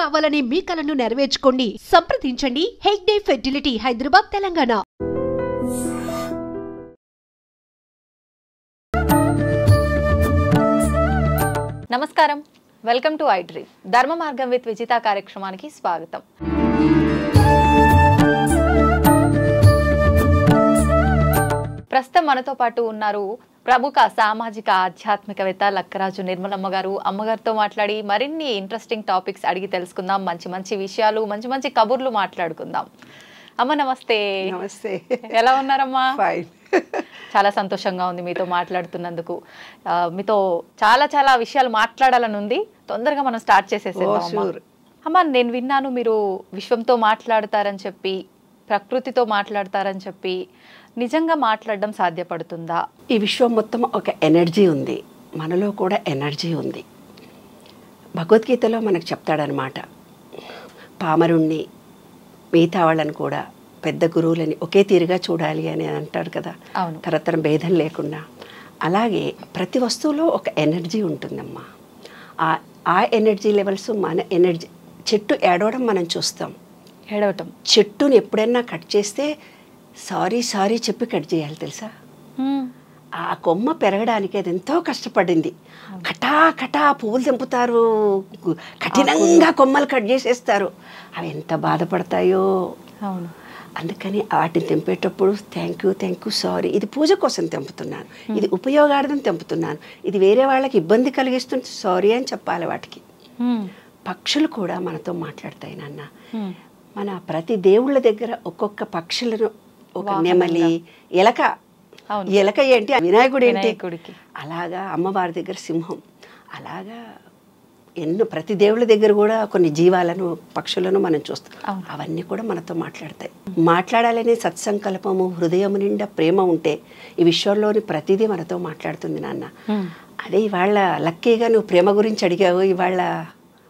కావాలనే మీ కలను నెరవేర్చుకోండి. సంప్రదించండి హెగ్డే ఫెర్టిలిటీ, హైదరాబాద్, తెలంగాణ. నమస్కారం, వెల్కమ్ టు ఐ డ్రీమ్. ధర్మ మార్గం విత్ విజిత కార్యక్రమానికి స్వాగతం. ప్రస్తుతం మనతో పాటు ఉన్నారు ప్రముఖ సామాజిక ఆధ్యాత్మికవేత్త లక్కరాజు నిర్మలమ్మ గారు. అమ్మగారితో మాట్లాడి మరిన్ని ఇంట్రెస్టింగ్ టాపిక్స్ అడిగి తెలుసుకుందాం. మంచి మంచి విషయాలు, మంచి మంచి కబుర్లు మాట్లాడుకుందాం. అమ్మ నమస్తే. నమస్తే. ఎలా ఉన్నారమ్మా? ఫైన్. చాలా సంతోషంగా ఉంది మీతో మాట్లాడుతున్నందుకు. మీతో చాలా చాలా విషయాలు మాట్లాడాలని ఉంది. తొందరగా మనం స్టార్ట్ చేసేసేద్దాం. అమ్మ, నేను విన్నాను మీరు విశ్వంతో మాట్లాడతారని చెప్పి, ప్రకృతితో మాట్లాడతారని చెప్పి. నిజంగా మాట్లాడడం సాధ్యపడుతుందా? ఈ విశ్వం మొత్తం ఒక ఎనర్జీ ఉంది, మనలో కూడా ఎనర్జీ ఉంది. భగవద్గీతలో మనకు చెప్తాడనమాట, పామరుణ్ణి మిగతా వాళ్ళని కూడా పెద్ద గురువులని ఒకే తీరుగా చూడాలి అని అంటారు కదా, తరతరం భేదం లేకుండా. అలాగే ప్రతి వస్తువులో ఒక ఎనర్జీ ఉంటుందమ్మా. ఆ ఎనర్జీ లెవెల్స్ మన ఎనర్జీ. చెట్టు ఏడవడం మనం చూస్తాం, ఏడవటం. చెట్టుని ఎప్పుడైనా కట్ చేస్తే సారీ సారీ చెప్పి కట్ చేయాలి తెలుసా. ఆ కొమ్మ పెరగడానికి అది ఎంతో కష్టపడింది. కటా కటా పువ్వులు తెంపుతారు, కఠినంగా కొమ్మలు కట్ చేసేస్తారు. అవి ఎంత బాధపడతాయో. అవును. అందుకని వాటిని తెంపేటప్పుడు థ్యాంక్ యూ సారీ, ఇది పూజ కోసం తెంపుతున్నాను, ఇది ఉపయోగార్థం తెంపుతున్నాను, ఇది వేరే వాళ్ళకి ఇబ్బంది కలిగిస్తుంది, సారీ అని చెప్పాలి వాటికి. పక్షులు కూడా మనతో మాట్లాడతాయి నాన్న. మన ప్రతి దేవుళ్ళ దగ్గర ఒక్కొక్క పక్షులను, ఒక నెమలి, ఎలక ఏంటి, వినాయకుడు ఏంటి, అలాగా అమ్మవారి దగ్గర సింహం, అలాగా ఎన్నో ప్రతి దేవుళ్ళ దగ్గర కూడా కొన్ని జీవాలను, పక్షులను మనం చూస్తాం. అవన్నీ కూడా మనతో మాట్లాడతాయి. మాట్లాడాలనే సత్సంకల్పము, హృదయం నిండా ప్రేమ ఉంటే ఈ విశ్వంలోని ప్రతిదీ మనతో మాట్లాడుతుంది నాన్న. అదే ఇవాళ లక్కీగా నువ్వు ప్రేమ గురించి అడిగావు. ఇవాళ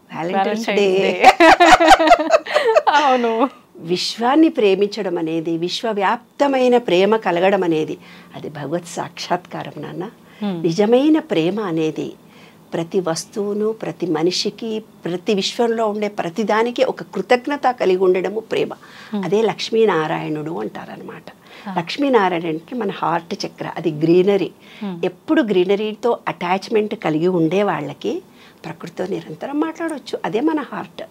వ్యాలంటైన్స్ డే. అవును. విశ్వాన్ని ప్రేమించడం అనేది, విశ్వవ్యాప్తమైన ప్రేమ కలగడం అనేది అది భగవత్ సాక్షాత్కారం నాన్న. నిజమైన ప్రేమ అనేది ప్రతి వస్తువును, ప్రతి మనిషికి, ప్రతి విశ్వంలో ఉండే ప్రతిదానికి ఒక కృతజ్ఞత కలిగి ఉండడము ప్రేమ. అదే లక్ష్మీనారాయణుడు అంటారనమాట. లక్ష్మీనారాయణకి మన హార్ట్ చక్ర, అది గ్రీనరీ. ఎప్పుడు గ్రీనరీతో అటాచ్మెంట్ కలిగి ఉండే వాళ్ళకి ప్రకృతితో నిరంతరం మాట్లాడవచ్చు. అదే మన హార్ట్.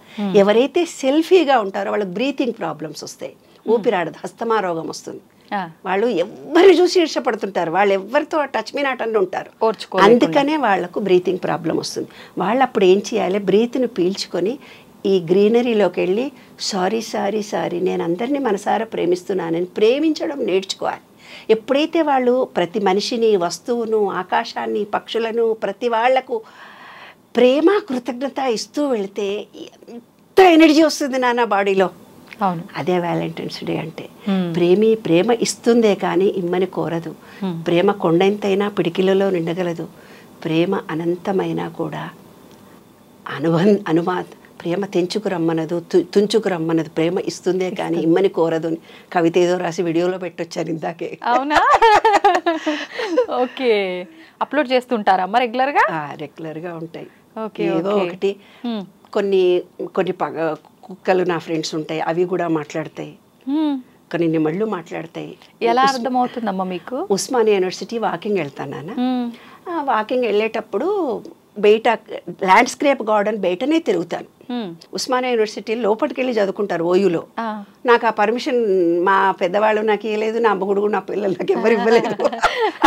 ఎవరైతే సెల్ఫీగా ఉంటారో వాళ్ళకి బ్రీతింగ్ ప్రాబ్లమ్స్ వస్తాయి, ఊపిరాడదు, హస్తమా రోగం వస్తుంది. వాళ్ళు ఎవరిని చూసి ఇష్టపడుతుంటారు, వాళ్ళు ఎవరితో టచ్ మీ నాట్ అని ఉంటారు. అందుకనే వాళ్లకు బ్రీతింగ్ ప్రాబ్లం వస్తుంది. వాళ్ళు అప్పుడు ఏం చేయాలి, బ్రీత్ని పీల్చుకొని ఈ గ్రీనరీలోకి వెళ్ళి సారీ సారీ సారీ, నేను అందరినీ మనసారా ప్రేమిస్తున్నానని ప్రేమించడం నేర్చుకోవాలి. ఎప్పుడైతే వాళ్ళు ప్రతి మనిషిని, వస్తువును, ఆకాశాన్ని, పక్షులను, ప్రతి వాళ్లకు ప్రేమ, కృతజ్ఞత ఇస్తూ వెళితే ఎంత ఎనర్జీ వస్తుంది నాన్న బాడీలో. అదే వ్యాలంటైన్స్ డే అంటే. ప్రేమ ఇస్తుందే కానీ ఇమ్మని కోరదు. ప్రేమ కొండంతైనా పిడికిలలో నిండగలదు. ప్రేమ అనంతమైనా కూడా ప్రేమ తెంచుకు రమ్మనదు, తుంచుకు రమ్మనదు. ప్రేమ ఇస్తుందే కానీ ఇమ్మని కోరదు. కవిత ఏదో రాసి వీడియోలో పెట్టొచ్చాను ఇందాకే. అవునా? ఓకే. అప్లోడ్ చేస్తుంటారమ్మా రెగ్యులర్గా? రెగ్యులర్గా ఉంటాయి. ఏదో ఒకటి. కొన్ని కుక్కలు నా ఫ్రెండ్స్ ఉంటాయి, అవి కూడా మాట్లాడతాయి. కొన్ని నెమళ్ళు మాట్లాడతాయి. ఎలా అర్థమవుతుందమ్మా మీకు? ఉస్మానియా యూనివర్సిటీ వాకింగ్ వెళ్తాను. వాకింగ్ వెళ్ళేటప్పుడు బయట ల్యాండ్స్కేప్ గార్డెన్ బయటనే తిరుగుతాను. ఉస్మానియా యూనివర్సిటీ లోపలికి వెళ్ళి చదువుకుంటారు ఓయూలో. నాకు ఆ పర్మిషన్ మా పెద్దవాళ్ళు నాకు ఇవ్వలేదు, నా అమ్మగుడు నా పిల్లలు నాకు ఎవరు ఇవ్వలేదు.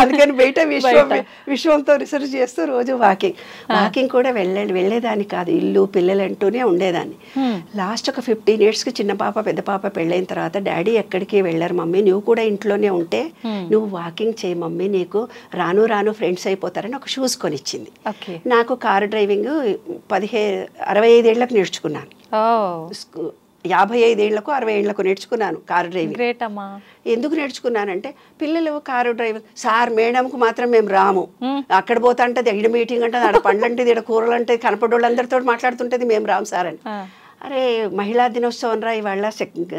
అందుకని బయట విశ్వంతో రీసెర్చ్ చేస్తూ రోజు వాకింగ్ కూడా వెళ్ళేదాన్ని కాదు, ఇల్లు పిల్లలు అంటూనే ఉండేదాన్ని. లాస్ట్ ఒక 15 yearsకి చిన్న పాప పెద్ద పాప పెళ్ళైన తర్వాత డాడీ ఎక్కడికి వెళ్ళారు మమ్మీ, నువ్వు కూడా ఇంట్లోనే ఉంటే నువ్వు వాకింగ్ చేయి మమ్మీ, నీకు రాను రాను ఫ్రెండ్స్ అయిపోతారని ఒక షూస్ కొనిచ్చింది. నాకు కారు డ్రైవింగ్ 65 ఏళ్ళకు నేర్చుకున్నాను. 55 ఏళ్లకు 60 ఏళ్లకు నేర్చుకున్నాను కారు డ్రైవింగ్. ఎందుకు నేర్చుకున్నానంటే పిల్లలు కారు డ్రైవింగ్ సార్ మేడంకు మాత్రం మేము రాము, అక్కడ పోతా అంటే ఇడ మీటింగ్ అంటే ఆడ పండ్లు అంటే ఇడ కూరలు అంటే కనపడోళ్ళందరితో మాట్లాడుతుంటది, మేము రాము సార్ అని. అరే మహిళా దినోత్సవం రా ఇవాళ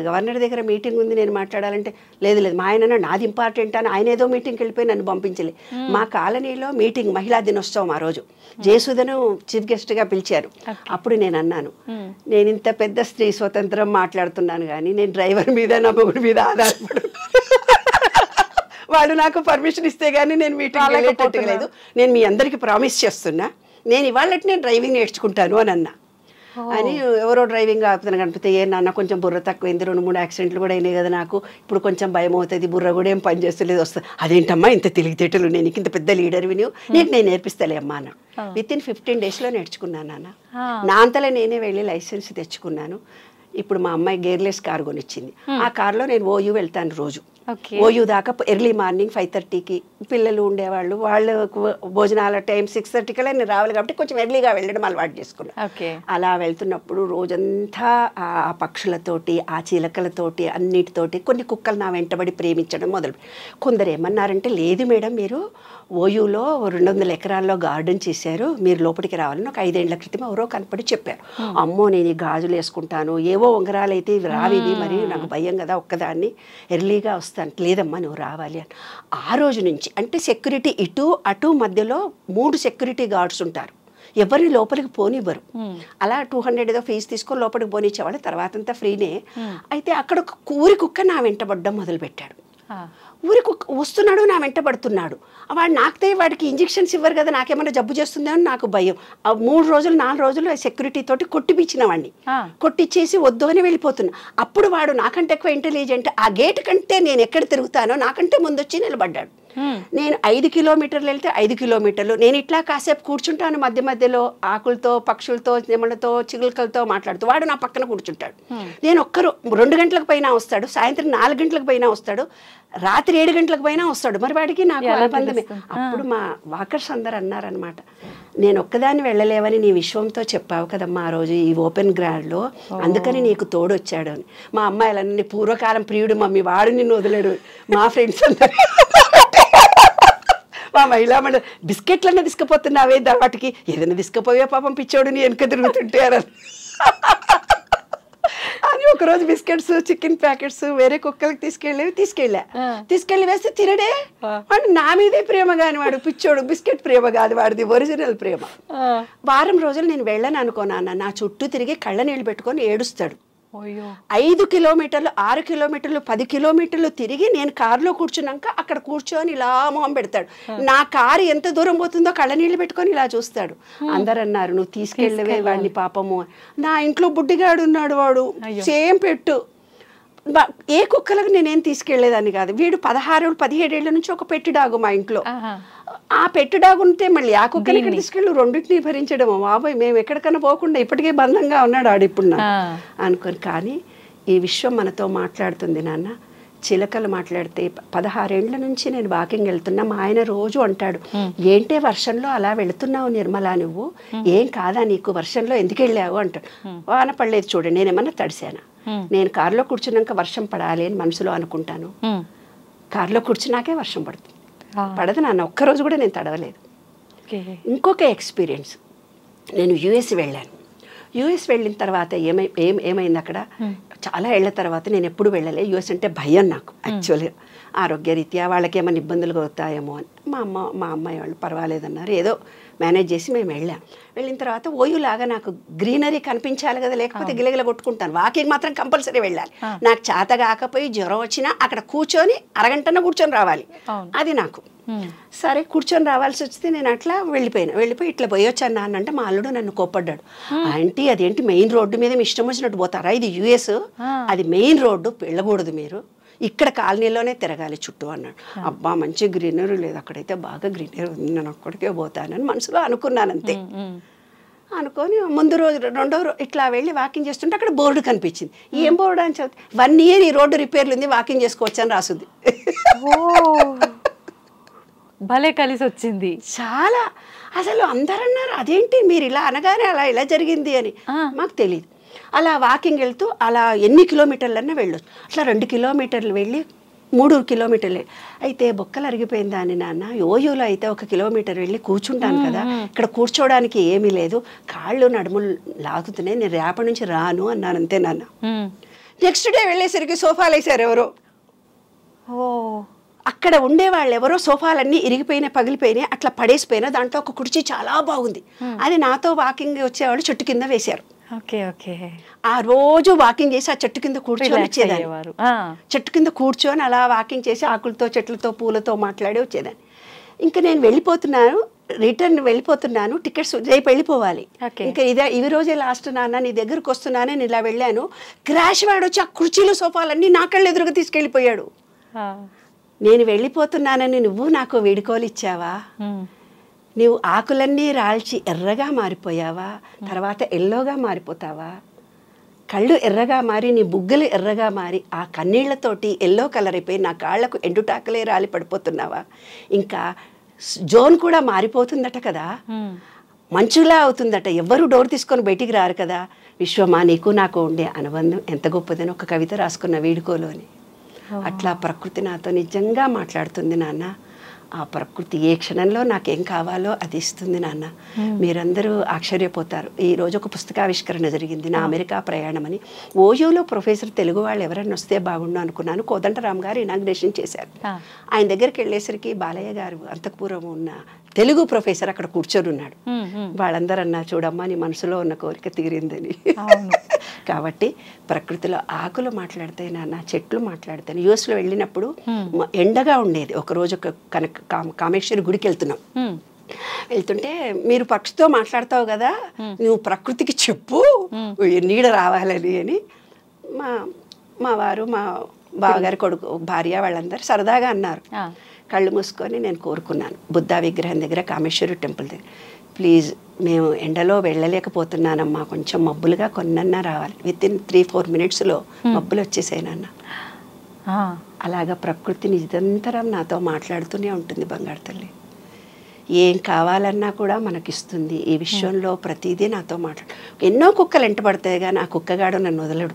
గవర్నర్ దగ్గర మీటింగ్ ఉంది నేను మాట్లాడాలంటే లేదు లేదు మా ఆయన నాది ఇంపార్టెంట్ అని ఆయన ఏదో మీటింగ్కి వెళ్ళిపోయి నన్ను పంపించలే. మా కాలనీలో మీటింగ్ మహిళా దినోత్సవం ఆ రోజు జయసుధను చీఫ్ గెస్ట్గా పిలిచారు. అప్పుడు నేను అన్నాను, నేను ఇంత పెద్ద స్త్రీ స్వతంత్రం మాట్లాడుతున్నాను కానీ నేను డ్రైవర్ మీద నా మొగుడి మీద ఆధారపడు వాళ్ళు నాకు పర్మిషన్ ఇస్తే కానీ నేను మీటింగ్ వెళ్ళేటట్టు లేదు. నేను మీ అందరికీ ప్రామిస్ చేస్తున్నా నేను ఇవాళ నేను డ్రైవింగ్ నేర్చుకుంటాను అని అన్నా. అని ఎవరో డ్రైవింగ్ ఆపుతాను కనిపిస్తే ఏ నాన్న కొంచెం బుర్ర తక్కువైంది 2-3 యాక్సిడెంట్లు కూడా అయినాయి కదా నాకు ఇప్పుడు కొంచెం భయం అవుతుంది బుర్ర కూడా ఏం పని చేస్తలేదు వస్తుంది. అదేంటమ్మా ఇంత తెలివితేటలు నేను ఇంత పెద్ద లీడర్ విని నేను నేర్పిస్తాలే అమ్మా అన్న. వితిన్ 15 డేస్లో నేర్చుకున్నాను నాన్న. నా అంతలో నేనే వెళ్ళి లైసెన్స్ తెచ్చుకున్నాను. ఇప్పుడు మా అమ్మాయి గేర్లెస్ కార్ కొనిచ్చింది. ఆ కార్లో నేను ఓయూ వెళ్తాను రోజు. ఓయూ దాకా ఎర్లీ మార్నింగ్ 5:30కి పిల్లలు ఉండేవాళ్ళు వాళ్ళకు భోజనాల టైం 6:30 నేను రావాలి కాబట్టి కొంచెం ఎర్లీగా వెళ్ళడం అలవాటు చేసుకున్నాను. అలా వెళ్తున్నప్పుడు రోజంతా ఆ పక్షులతోటి ఆ చిలకలతోటి అన్నిటితోటి కొన్ని కుక్కలు నా వెంటబడి ప్రేమించడం మొదలు. కొందరు ఏమన్నారంటే లేదు మేడం మీరు ఓయూలో 200 ఎకరాల్లో గార్డెన్ చేశారు మీరు లోపలికి రావాలని ఒక 5 ఏళ్ల క్రితం ఎవరో కనపడి చెప్పారు. అమ్మో నేను ఈ గాజులు వేసుకుంటాను ఏవో ఉంగరాలు అయితే ఇవి రావివి మరి నాకు భయం కదా ఒక్కదాన్ని ఎర్లీగా వస్తాను. లేదమ్మా నువ్వు రావాలి అని. ఆ రోజు నుంచి అంటే సెక్యూరిటీ ఇటు అటు మధ్యలో 3 సెక్యూరిటీ గార్డ్స్ ఉంటారు. ఎవరిని లోపలికి పోనివ్వరు. అలా 200 ఏదో ఫీజు తీసుకొని లోపలికి పోనిచ్చేవాళ్ళు తర్వాత అంతా ఫ్రీనే. అయితే అక్కడ ఒక ఊరి కుక్క నా వెంటబడ్డం మొదలుపెట్టాడు. ఊరి కుక్క వస్తున్నాడు నా వెంట పడుతున్నాడు. వాడు నాకుతే వాడికి ఇంజెక్షన్స్ ఇవ్వరు కదా నాకేమైనా జబ్బు చేస్తుందో అని నాకు భయం. 3 రోజులు 4 రోజులు సెక్యూరిటీ తోటి కొట్టిపించిన వాడిని కొట్టిచ్చేసి వద్దు అని వెళ్ళిపోతున్నా. అప్పుడు వాడు నాకంటే ఎక్కువ ఇంటెలిజెంట్. ఆ గేట్ కంటే నేను ఎక్కడ తిరుగుతానో నాకంటే ముందు వచ్చి నిలబడ్డాడు. నేను 5 కిలోమీటర్లు వెళ్తే 5 కిలోమీటర్లు నేను ఇట్లా కాసేపు కూర్చుంటాను మధ్య మధ్యలో ఆకులతో పక్షులతో నెమలతో చిగులకలతో మాట్లాడుతూ వాడు నా పక్కన కూర్చుంటాడు. నేను 2 గంటలకు పైన వస్తాడు, సాయంత్రం 4 గంటలకు పైన వస్తాడు, రాత్రి 7 గంటలకు పైన వస్తాడు. మరి వాడికి నాకు అనుబంధమే. అప్పుడు మా వాకర్స్ అందరు అన్నారనమాట, నేను ఒక్కదాన్ని వెళ్ళలేవని నీ విశ్వంతో చెప్పావు కదమ్మా ఆ రోజు ఈ ఓపెన్ గ్రౌండ్లో అందుకని నీకు తోడొచ్చాడు అని. మా అమ్మాయిలన్నీ పూర్వకాలం ప్రియుడు మమ్మీ వాడు నిన్ను వదిలేడు. మా ఫ్రెండ్స్ అందరూ మా మహిళా మండలి బిస్కెట్లన్నా తీసుకుపోతున్నావే వాటికి ఏదైనా తీసుకుపోయే పాపం పిచ్చోడు నీ వెనక తిరుగుతుంటే అని ఒకరోజు బిస్కెట్స్ చికెన్ ప్యాకెట్స్ వేరే కుక్కలకి తీసుకెళ్ళి వేస్తే తినడే. వాడు నా మీదే ప్రేమ కాని వాడు పిచ్చోడు బిస్కెట్ ప్రేమ కాదు వాడిది ఒరిజినల్ ప్రేమ. వారం రోజులు నేను వెళ్ళను అనుకోనా నా చుట్టూ తిరిగి కళ్ళ నీళ్ళు పెట్టుకొని ఏడుస్తాడు. 5 కిలోమీటర్లు 6 కిలోమీటర్లు 10 కిలోమీటర్లు తిరిగి నేను కారులో కూర్చున్నాక అక్కడ కూర్చొని ఇలా మొహం పెడతాడు. నా కారు ఎంత దూరం పోతుందో కళ్ళ నీళ్ళు పెట్టుకొని ఇలా చూస్తాడు. అందరు అన్నారు నువ్వు తీసుకెళ్ళవే వాడిని పాపము. నా ఇంట్లో బుడ్డిగాడు ఉన్నాడు వాడు సేమ్ పెట్టు. ఏ కుక్కలకు నేనేం తీసుకెళ్లేదాన్ని కాదు. వీడు 16-17 ఏళ్ల నుంచి ఒక పెట్టి డాగు మా ఇంట్లో. ఆ పెట్టి డాగు ఉంటే మళ్ళీ ఆ కుక్కని ఇక్కడ తీసుకెళ్ళి రెండింటిని భరించడము. బాబాయ్ మేము ఎక్కడికన్నా పోకుండా ఇప్పటికే బంధంగా ఉన్నాడు ఆడిప్పుడు అనుకోని. కానీ ఈ విశ్వం మనతో మాట్లాడుతుంది నాన్న. చిలకలు మాట్లాడితే 16 ఏళ్ల నుంచి నేను వాకింగ్ వెళ్తున్నా. మా ఆయన రోజు అంటాడు ఏంటే వర్షంలో అలా వెళుతున్నావు నిర్మలా నువ్వు ఏం కాదా నీకు వర్షంలో ఎందుకు వెళ్ళావు అంటాడు. వాన పడలేదు చూడండి నేనేమన్నా తడిసానా. నేను కారులో కూర్చున్నాక వర్షం పడాలి అని మనసులో అనుకుంటాను. కారులో కూర్చున్నాకే వర్షం పడుతుంది. పడదు నాన్న ఒక్కరోజు కూడా నేను తడవలేదు. ఇంకొక ఎక్స్పీరియన్స్ నేను యుఎస్ వెళ్ళాను. యుఎస్ వెళ్ళిన తర్వాత ఏమైంది అక్కడ చాలా ఏళ్ల తర్వాత నేను ఎప్పుడు వెళ్ళలే. యుఎస్ అంటే భయం నాకు యాక్చువల్గా ఆరోగ్యరీత్యా వాళ్ళకి ఏమైనా ఇబ్బందులు అవుతాయేమో అని. మా అమ్మాయి వాళ్ళు పర్వాలేదన్నారు. ఏదో మేనేజ్ చేసి మేము వెళ్ళాం. వెళ్ళిన తర్వాత ఓయూలాగా నాకు గ్రీనరీ కనిపించాలి కదా లేకపోతే గిలగిల కొట్టుకుంటాను. వాకింగ్ మాత్రం కంపల్సరీ వెళ్ళాలి. నాకు చేత కాకపోయి జ్వరం వచ్చినా అక్కడ కూర్చొని అరగంటన కూర్చొని రావాలి అది నాకు. సరే కూర్చొని రావాల్సి వస్తే నేను అట్లా వెళ్ళిపోయి ఇట్లా పోయొచ్చాను నాన్న అంటే మా అల్లుడు నన్ను కోప్పడ్డాడు. ఆంటీ అదేంటి మెయిన్ రోడ్డు మీద మీ ఇష్టం వచ్చినట్టు పోతారా ఇది యుఎస్ అది మెయిన్ రోడ్డు వెళ్ళకూడదు మీరు ఇక్కడ కాలనీలోనే తిరగాలి చుట్టూ అన్నాడు. అబ్బా మంచి గ్రీనరీ లేదు అక్కడైతే బాగా గ్రీనరీ ఉంది నేను అక్కడికే పోతానని మనసులో అనుకున్నాను అంతే. అనుకొని ముందు రోజు 2వ రోజు ఇట్లా వెళ్ళి వాకింగ్ చేస్తుంటే అక్కడ బోర్డు కనిపించింది. ఏం బోర్డు అని చదివి 1 year ఈ రోడ్డు రిపేర్లు ఉంది వాకింగ్ చేసుకోవచ్చు అని రాసుంది. భలే కలిసి వచ్చింది చాలా. అసలు అందరు అన్నారు అదేంటి మీరు ఇలా అనగానే అలా ఇలా జరిగింది అని. మాకు తెలియదు. అలా వాకింగ్ వెళ్తూ అలా ఎన్ని కిలోమీటర్లన్నా వెళ్ళొచ్చు. అట్లా 2 కిలోమీటర్లు వెళ్ళి 3 కిలోమీటర్లే. అయితే బొక్కలు అరిగిపోయిందా అని నాన్న, ఓయూలో అయితే 1 కిలోమీటర్ వెళ్ళి కూర్చుంటాను కదా, ఇక్కడ కూర్చోవడానికి ఏమీ లేదు, కాళ్ళు నడుములు లాగుతున్నాయి, నేను రేపటి నుంచి రాను అన్నాను, అంతే నాన్న. నెక్స్ట్ డే వెళ్ళేసరికి సోఫాలు వేసారు ఎవరో. అక్కడ ఉండేవాళ్ళు ఎవరో సోఫాలన్నీ ఇరిగిపోయినా పగిలిపోయినాయి, అట్లా పడేసిపోయినా, దాంట్లో ఒక కుర్చీ చాలా బాగుంది, అది నాతో వాకింగ్ వచ్చేవాళ్ళు చెట్టు కింద వేశారు. ఆ రోజు వాకింగ్ చేసి ఆ చెట్టు కింద కూర్చొని వచ్చేదాన్ని. చెట్టు కింద కూర్చొని అలా వాకింగ్ చేసి ఆకులతో చెట్లతో పూలతో మాట్లాడి వచ్చేదాన్ని. ఇంకా నేను వెళ్ళిపోతున్నాను, రిటర్న్ వెళ్ళిపోతున్నాను, టికెట్స్ రేపు వెళ్ళిపోవాలి, ఇంకా ఈ రోజే లాస్ట్ నాన్న, నీ దగ్గరకు వస్తున్నానే, నేను ఇలా వెళ్ళాను, క్రాష్ వాడు వచ్చి ఆ కుర్చీలు సోఫాలన్నీ నా కళ్ళు ఎదురుగా తీసుకెళ్ళిపోయాడు. నేను వెళ్ళిపోతున్నానని నువ్వు నాకు వీడుకోలు ఇచ్చావా, నీవు ఆకులన్నీ రాల్చి ఎర్రగా మారిపోయావా, తర్వాత ఎల్లోగా మారిపోతావా, కళ్ళు ఎర్రగా మారి నీ బుగ్గలు ఎర్రగా మారి ఆ కన్నీళ్లతోటి ఎల్లో కలర్ అయిపోయి నా కాళ్లకు ఎండుటాకలే రాలి పడిపోతున్నావా, ఇంకా జోన్ కూడా మారిపోతుందట కదా, మంచులా అవుతుందట, ఎవ్వరూ డోర్ తీసుకొని బయటికి రారు కదా, విశ్వమా నీకు నాకు ఉండే అనుబంధం ఎంత గొప్పదని ఒక కవిత రాసుకున్న వీడుకోలు అని. అట్లా ప్రకృతి నాతో నిజంగా మాట్లాడుతుంది నాన్న. ఆ ప్రకృతి ఏ క్షణంలో నాకేం కావాలో అది ఇస్తుంది నాన్న. మీరందరూ ఆశ్చర్యపోతారు. ఈరోజు ఒక పుస్తకావిష్కరణ జరిగింది, నా అమెరికా ప్రయాణం అని. ఓయూలో ప్రొఫెసర్ తెలుగు వాళ్ళు ఎవరైనా వస్తే బాగుండు అనుకున్నాను. కోదండరామ్ గారు ఇనాగ్రేషన్ చేశారు. ఆయన దగ్గరికి వెళ్ళేసరికి బాలయ్య గారు అంతఃపురం ఉన్న తెలుగు ప్రొఫెసర్ అక్కడ కూర్చొని ఉన్నాడు. వాళ్ళందరూ అన్నా, చూడమ్మా నీ మనసులో ఉన్న కోరిక తీరిందని. కాబట్టి ప్రకృతిలో ఆకులు మాట్లాడతాయి నాన్న, చెట్లు మాట్లాడతాయి. యూఎస్లో వెళ్ళినప్పుడు ఎండగా ఉండేది. ఒకరోజు కామేశ్వరి గుడికి వెళ్తున్నాం, వెళ్తుంటే మీరు పక్షితో మాట్లాడతావు కదా, నువ్వు ప్రకృతికి చెప్పు నీడ రావాలని అని మా వారు, మా బావగారి కొడుకు, భార్య వాళ్ళందరూ సరదాగా అన్నారు. కళ్ళు మూసుకొని నేను కోరుకున్నాను, బుద్ధ విగ్రహం దగ్గర, కామేశ్వరి టెంపుల్ దగ్గర, ప్లీజ్ మేము ఎండలో వెళ్ళలేకపోతున్నానమ్మా, కొంచెం మబ్బులుగా కొన్నన్నా రావాలి. విత్ ఇన్ 3-4 మినిట్స్లో మబ్బులు వచ్చేసాయి నాన్న. అలాగా ప్రకృతి నిరంతరం నాతో మాట్లాడుతూనే ఉంటుంది బంగారు తల్లి. ఏం కావాలన్నా కూడా మనకిస్తుంది. ఈ విశ్వంలో ప్రతిదీ నాతో మాట్లాడు. ఎన్నో కుక్కలు ఎంట పడతాయి కానీ ఆ కుక్కగాడు నన్ను వదలడు.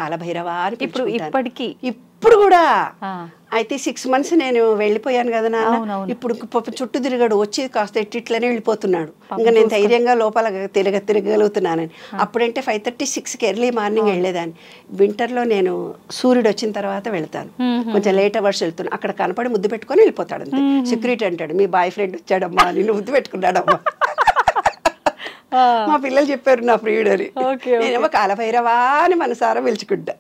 కాలభైరవా అని ఇప్పటికీ ఇప్పుడు కూడా. అయితే 6 months నేను వెళ్ళిపోయాను కదా నాన్న, ఇప్పుడు చుట్టూ తిరిగాడు, వచ్చి కాస్త ఇట్లనే వెళ్ళిపోతున్నాడు. ఇంకా నేను ధైర్యంగా లోపల తిరగలుగుతున్నానని. అప్పుడంటే 5:30-6కి ఎర్లీ మార్నింగ్ వెళ్ళేదాన్ని. వింటర్లో నేను సూర్యుడు వచ్చిన తర్వాత వెళ్తాను, కొంచెం లేట్ అవర్స్ వెళ్తున్నాను. అక్కడ కనపడి ముద్దు పెట్టుకొని వెళ్ళిపోతాడు అంతే. సెక్యూరిటీ అంటాడు, మీ బాయ్ ఫ్రెండ్ వచ్చాడమ్మా, నిన్ను ముద్దు పెట్టుకున్నాడమ్మా. మా పిల్లలు చెప్పారు నా ప్రియుడు అని. నేనేమో కాలభైరవా అని మనసారా పిలుచుకుంటా.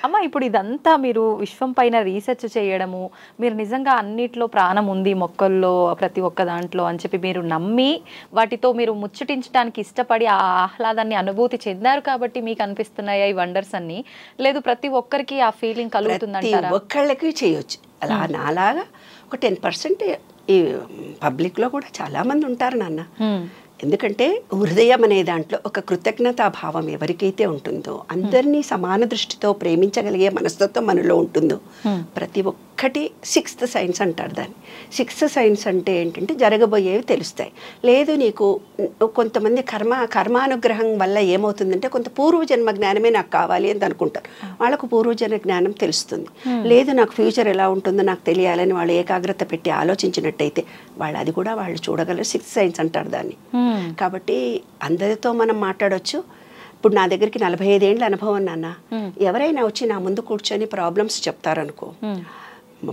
అమ్మ, ఇప్పుడు ఇదంతా మీరు విశ్వం పైన రీసెర్చ్ చేయడము, మీరు నిజంగా అన్నిట్లో ప్రాణం ఉంది మొక్కల్లో, ప్రతి ఒక్క దాంట్లో అని చెప్పి మీరు నమ్మి వాటితో మీరు ముచ్చటించడానికి ఇష్టపడి ఆ ఆహ్లాదాన్ని అనుభూతి చెందారు కాబట్టి మీకు అనిపిస్తున్నాయా ఈ వండర్స్ అన్ని? లేదు ప్రతి ఒక్కరికి ఆ ఫీలింగ్ కలుగుతుందంటారా? ఒక్కళ్ళకి చేయొచ్చు. అలా నాలాగా ఒక 10% ఈ పబ్లిక్లో కూడా చాలామంది ఉంటారు నాన్న. ఎందుకంటే హృదయం అనే దాంట్లో ఒక కృతజ్ఞతా భావం ఎవరికైతే ఉంటుందో, అందరినీ సమాన దృష్టితో ప్రేమించగలిగే మనస్తత్వం మనలో ఉంటుందో, ప్రతి ఒక్కటి 6th సైన్స్ అంటారు దాన్ని. 6th సైన్స్ అంటే ఏంటంటే జరగబోయేవి తెలుస్తాయి. లేదు నీకు కొంతమంది కర్మానుగ్రహం వల్ల ఏమవుతుందంటే కొంత పూర్వజన్మ జ్ఞానమే నాకు కావాలి అని అనుకుంటారు. వాళ్ళకు పూర్వజన్మ జ్ఞానం తెలుస్తుంది. లేదు నాకు ఫ్యూచర్ ఎలా ఉంటుందో నాకు తెలియాలని వాళ్ళు ఏకాగ్రత పెట్టి ఆలోచించినట్టయితే వాళ్ళు అది కూడా వాళ్ళు చూడగలరు. 6th సైన్స్ అంటారు దాన్ని. కాబట్టి అందరితో మనం మాట్లాడవచ్చు. ఇప్పుడు నా దగ్గరికి 45 ఏళ్ళ అనుభవం నాన్న. ఎవరైనా వచ్చి నా ముందు కూర్చొని ప్రాబ్లమ్స్ చెప్తారనుకో,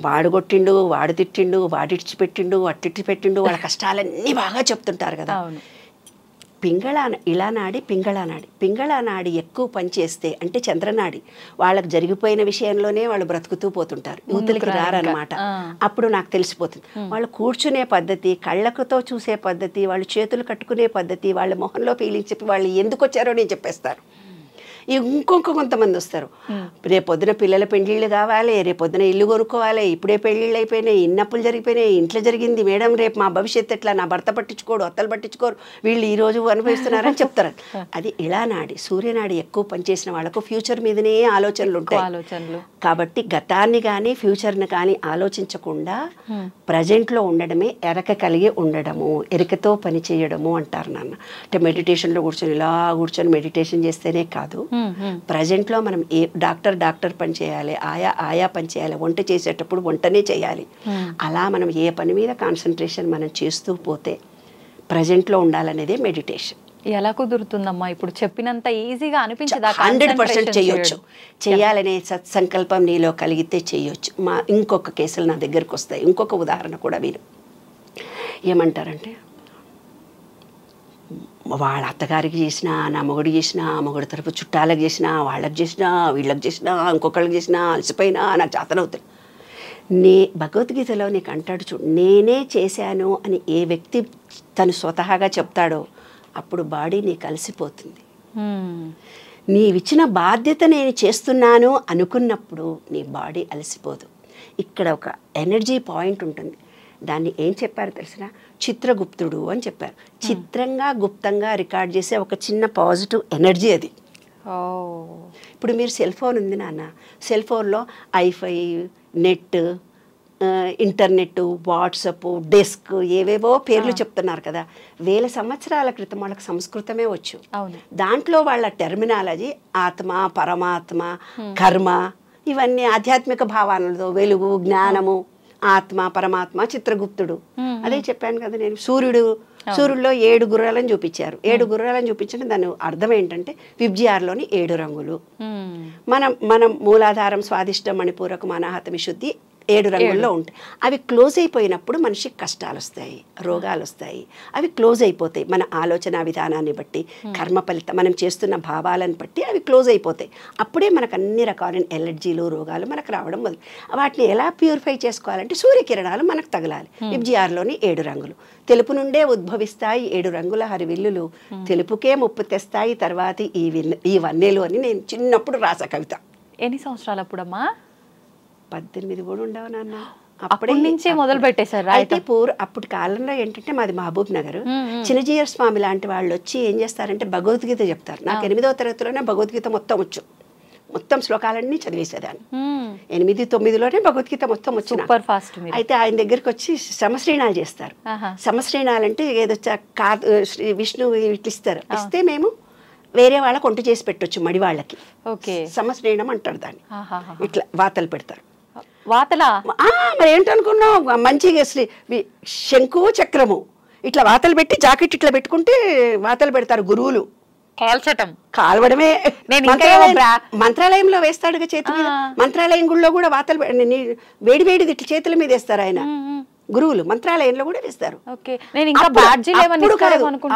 వాడు కొట్టిండు, వాడు తిట్టిండు, వాడు ఇడిచిపెట్టిండు, అట్టిట్టి పెట్టిండు, వాళ్ళ కష్టాలన్నీ బాగా చెప్తుంటారు కదా. పింగళానాడి ఎక్కువ పనిచేస్తే అంటే చంద్రనాడి, వాళ్ళకి జరిగిపోయిన విషయంలోనే వాళ్ళు బ్రతుకుతూ పోతుంటారు, యూతులకి రారనమాట. అప్పుడు నాకు తెలిసిపోతుంది వాళ్ళు కూర్చునే పద్ధతి, కళ్ళకుతో చూసే పద్ధతి, వాళ్ళు చేతులు కట్టుకునే పద్ధతి, వాళ్ళ మొహంలో ఫీలింగ్స్ చెప్పి వాళ్ళు ఎందుకు వచ్చారో నేను చెప్పేస్తాను. కొంతమంది వస్తారు, రేపొద్దున పిల్లల పెళ్ళిళ్ళు కావాలి, రేపొద్దున ఇల్లు కొనుక్కోవాలి, ఇప్పుడే పెళ్ళిళ్ళు అయిపోయినాయి, ఇన్నప్పులు జరిగిపోయినాయి, ఇంట్లో జరిగింది మేడం, రేపు మా భవిష్యత్తు ఎట్లా, నా భర్త పట్టించుకోడు, అత్తలు పట్టించుకోరు, వీళ్ళు ఈరోజు అనుభవిస్తున్నారని చెప్తారు. అది ఇళానాడి, సూర్యనాడి ఎక్కువ పనిచేసిన వాళ్ళకు ఫ్యూచర్ మీదనే ఆలోచనలు ఉంటాయి. కాబట్టి గతాన్ని కానీ ఫ్యూచర్ని కానీ ఆలోచించకుండా ప్రజెంట్లో ఉండడమే ఎరక కలిగి ఉండడము, ఎరికతో పని చేయడము అంటారు నాన్న. అంటే మెడిటేషన్లో కూర్చొని ఇలా కూర్చొని మెడిటేషన్ చేస్తేనే కాదు, ప్రజెంట్లో మనం డాక్టర్ పని చేయాలి, ఆయా పని చేయాలి, వంట చేసేటప్పుడు వంటనే చేయాలి. అలా మనం ఏ పని మీద కాన్సన్ట్రేషన్ మనం చేస్తూ పోతే ప్రజెంట్లో ఉండాలనేదే మెడిటేషన్. ఎలా కుదురుతుందమ్మా? ఇప్పుడు చెప్పినంత ఈజీగా అనిపించదా? 100% చేయొచ్చు. చేయాలనే సత్సంకల్పం నీలో కలిగితే చేయొచ్చు. ఇంకొక కేసులు నా దగ్గరకు వస్తాయి. ఇంకొక ఉదాహరణ కూడా విను. ఏమంటారంటే, వాళ్ళ అత్తగారికి చేసినా, నా మొగుడు చేసినా, మొగుడు తరపు చుట్టాలకు చేసినా, వాళ్ళకి చేసినా, వీళ్ళకి చేసినా, ఇంకొకళ్ళకి చేసినా, అలసిపోయినా నాకు చేతనవుతుంది. భగవద్గీతలో నీకు అంటాడు చూడు, నేనే చేశాను అని ఏ వ్యక్తి తను స్వతహాగా చెప్తాడో అప్పుడు బాడీ నీకు అలసిపోతుంది. నీవిచ్చిన బాధ్యత నేను చేస్తున్నాను అనుకున్నప్పుడు నీ బాడీ అలసిపోదు. ఇక్కడ ఒక ఎనర్జీ పాయింట్ ఉంటుంది. దాన్ని ఏం చెప్పారు తెలిసిన? చిత్రగుప్తుడు అని చెప్పారు. చిత్రంగా గుప్తంగా రికార్డ్ చేసే ఒక చిన్న పాజిటివ్ ఎనర్జీ అది. ఇప్పుడు మీరు సెల్ ఫోన్ ఉంది నాన్న, సెల్ ఫోన్లో ఐఫై, నెట్, ఇంటర్నెట్, వాట్సప్, డెస్క్, ఏవేవో పేర్లు చెప్తున్నారు కదా. 1000 సంవత్సరాల క్రితం వాళ్ళకి సంస్కృతమే వచ్చు. దాంట్లో వాళ్ళ టెర్మినాలజీ ఆత్మ, పరమాత్మ, కర్మ, ఇవన్నీ ఆధ్యాత్మిక భావాలతో వెలుగు, జ్ఞానము, ఆత్మ, పరమాత్మ, చిత్రగుప్తుడు. అదే చెప్పాను కదా నేను. సూర్యుడిలో 7 గుర్రాలను చూపించారు. 7 గుర్రాలను చూపించడం దాని అర్థం ఏంటంటే విబ్జిఆర్లోని 7 రంగులు. మనం మూలాధారం, స్వాదిష్టం, మణిపూరకం, అనాహతం, విశుద్ధి 7 రంగుల్లో ఉంటాయి. అవి క్లోజ్ అయిపోయినప్పుడు మనిషికి కష్టాలు వస్తాయి, రోగాలు వస్తాయి. అవి క్లోజ్ అయిపోతాయి. మన ఆలోచన విధానాన్ని బట్టి, కర్మ ఫలితం, మనం చేస్తున్న భావాలను బట్టి అవి క్లోజ్ అయిపోతాయి. అప్పుడే మనకు అన్ని రకాలైన ఎలర్జీలు, రోగాలు మనకు రావడం మొదలు. వాటిని ఎలా ప్యూరిఫై చేసుకోవాలంటే సూర్యకిరణాలు మనకు తగలాలి. విబ్జిఆర్లోని 7 రంగులు. తెలుపు నుండే ఉద్భవిస్తాయి 7 రంగుల హరివిల్లులు, తెలుపుకే ముప్పు తెస్తాయి తర్వాత ఈ వన్నెలు అని నేను చిన్నప్పుడు రాసా కవిత. ఎన్ని సంవత్సరాలు అప్పుడమ్మా? 18 కూడా ఉండవు నాన్న. అప్పటి నుంచే మొదలు పెట్టేశారు. అయితే అప్పటి కాలంలో ఏంటంటే మాది మహబూబ్ నగర్. చిన్నజీయర్ స్వామి లాంటి వాళ్ళు వచ్చి ఏం చేస్తారంటే భగవద్గీత చెప్తారు. నాకు 8వ తరగతిలోనే భగవద్గీత మొత్తం వచ్చు. మొత్తం శ్లోకాలన్నీ చదివేసేదాన్ని. 8, 9లోనే భగవద్గీత మొత్తం వచ్చింది. అయితే ఆయన దగ్గరికి వచ్చి సమశ్రీణాలు చేస్తారు. సమశ్రీణాలు అంటే ఏదో విష్ణు ఇట్లా ఇస్తారు. ఇస్తే మేము వేరే వాళ్ళకి వంట చేసి పెట్టొచ్చు, మడి వాళ్ళకి. సమశ్రీణం అంటారు దాన్ని. ఇట్లా వాతలు పెడతారు. మరి ఏంటనుకున్నావు? మంచిగా శంకు చక్రము ఇట్లా వాతలు పెట్టి జాకెట్ ఇట్లా పెట్టుకుంటే వాతలు పెడతారు గురువులు. కాల్వడమే. మంత్రాలయంలో వేస్తాడుగా చేతి మీద. మంత్రాలయం గుళ్ళో కూడా వాతలు వేడి వేడిది ఇట్లా చేతుల మీద వేస్తారు ఆయన గురువులు. మంత్రాలయంలో కూడా వేస్తారు.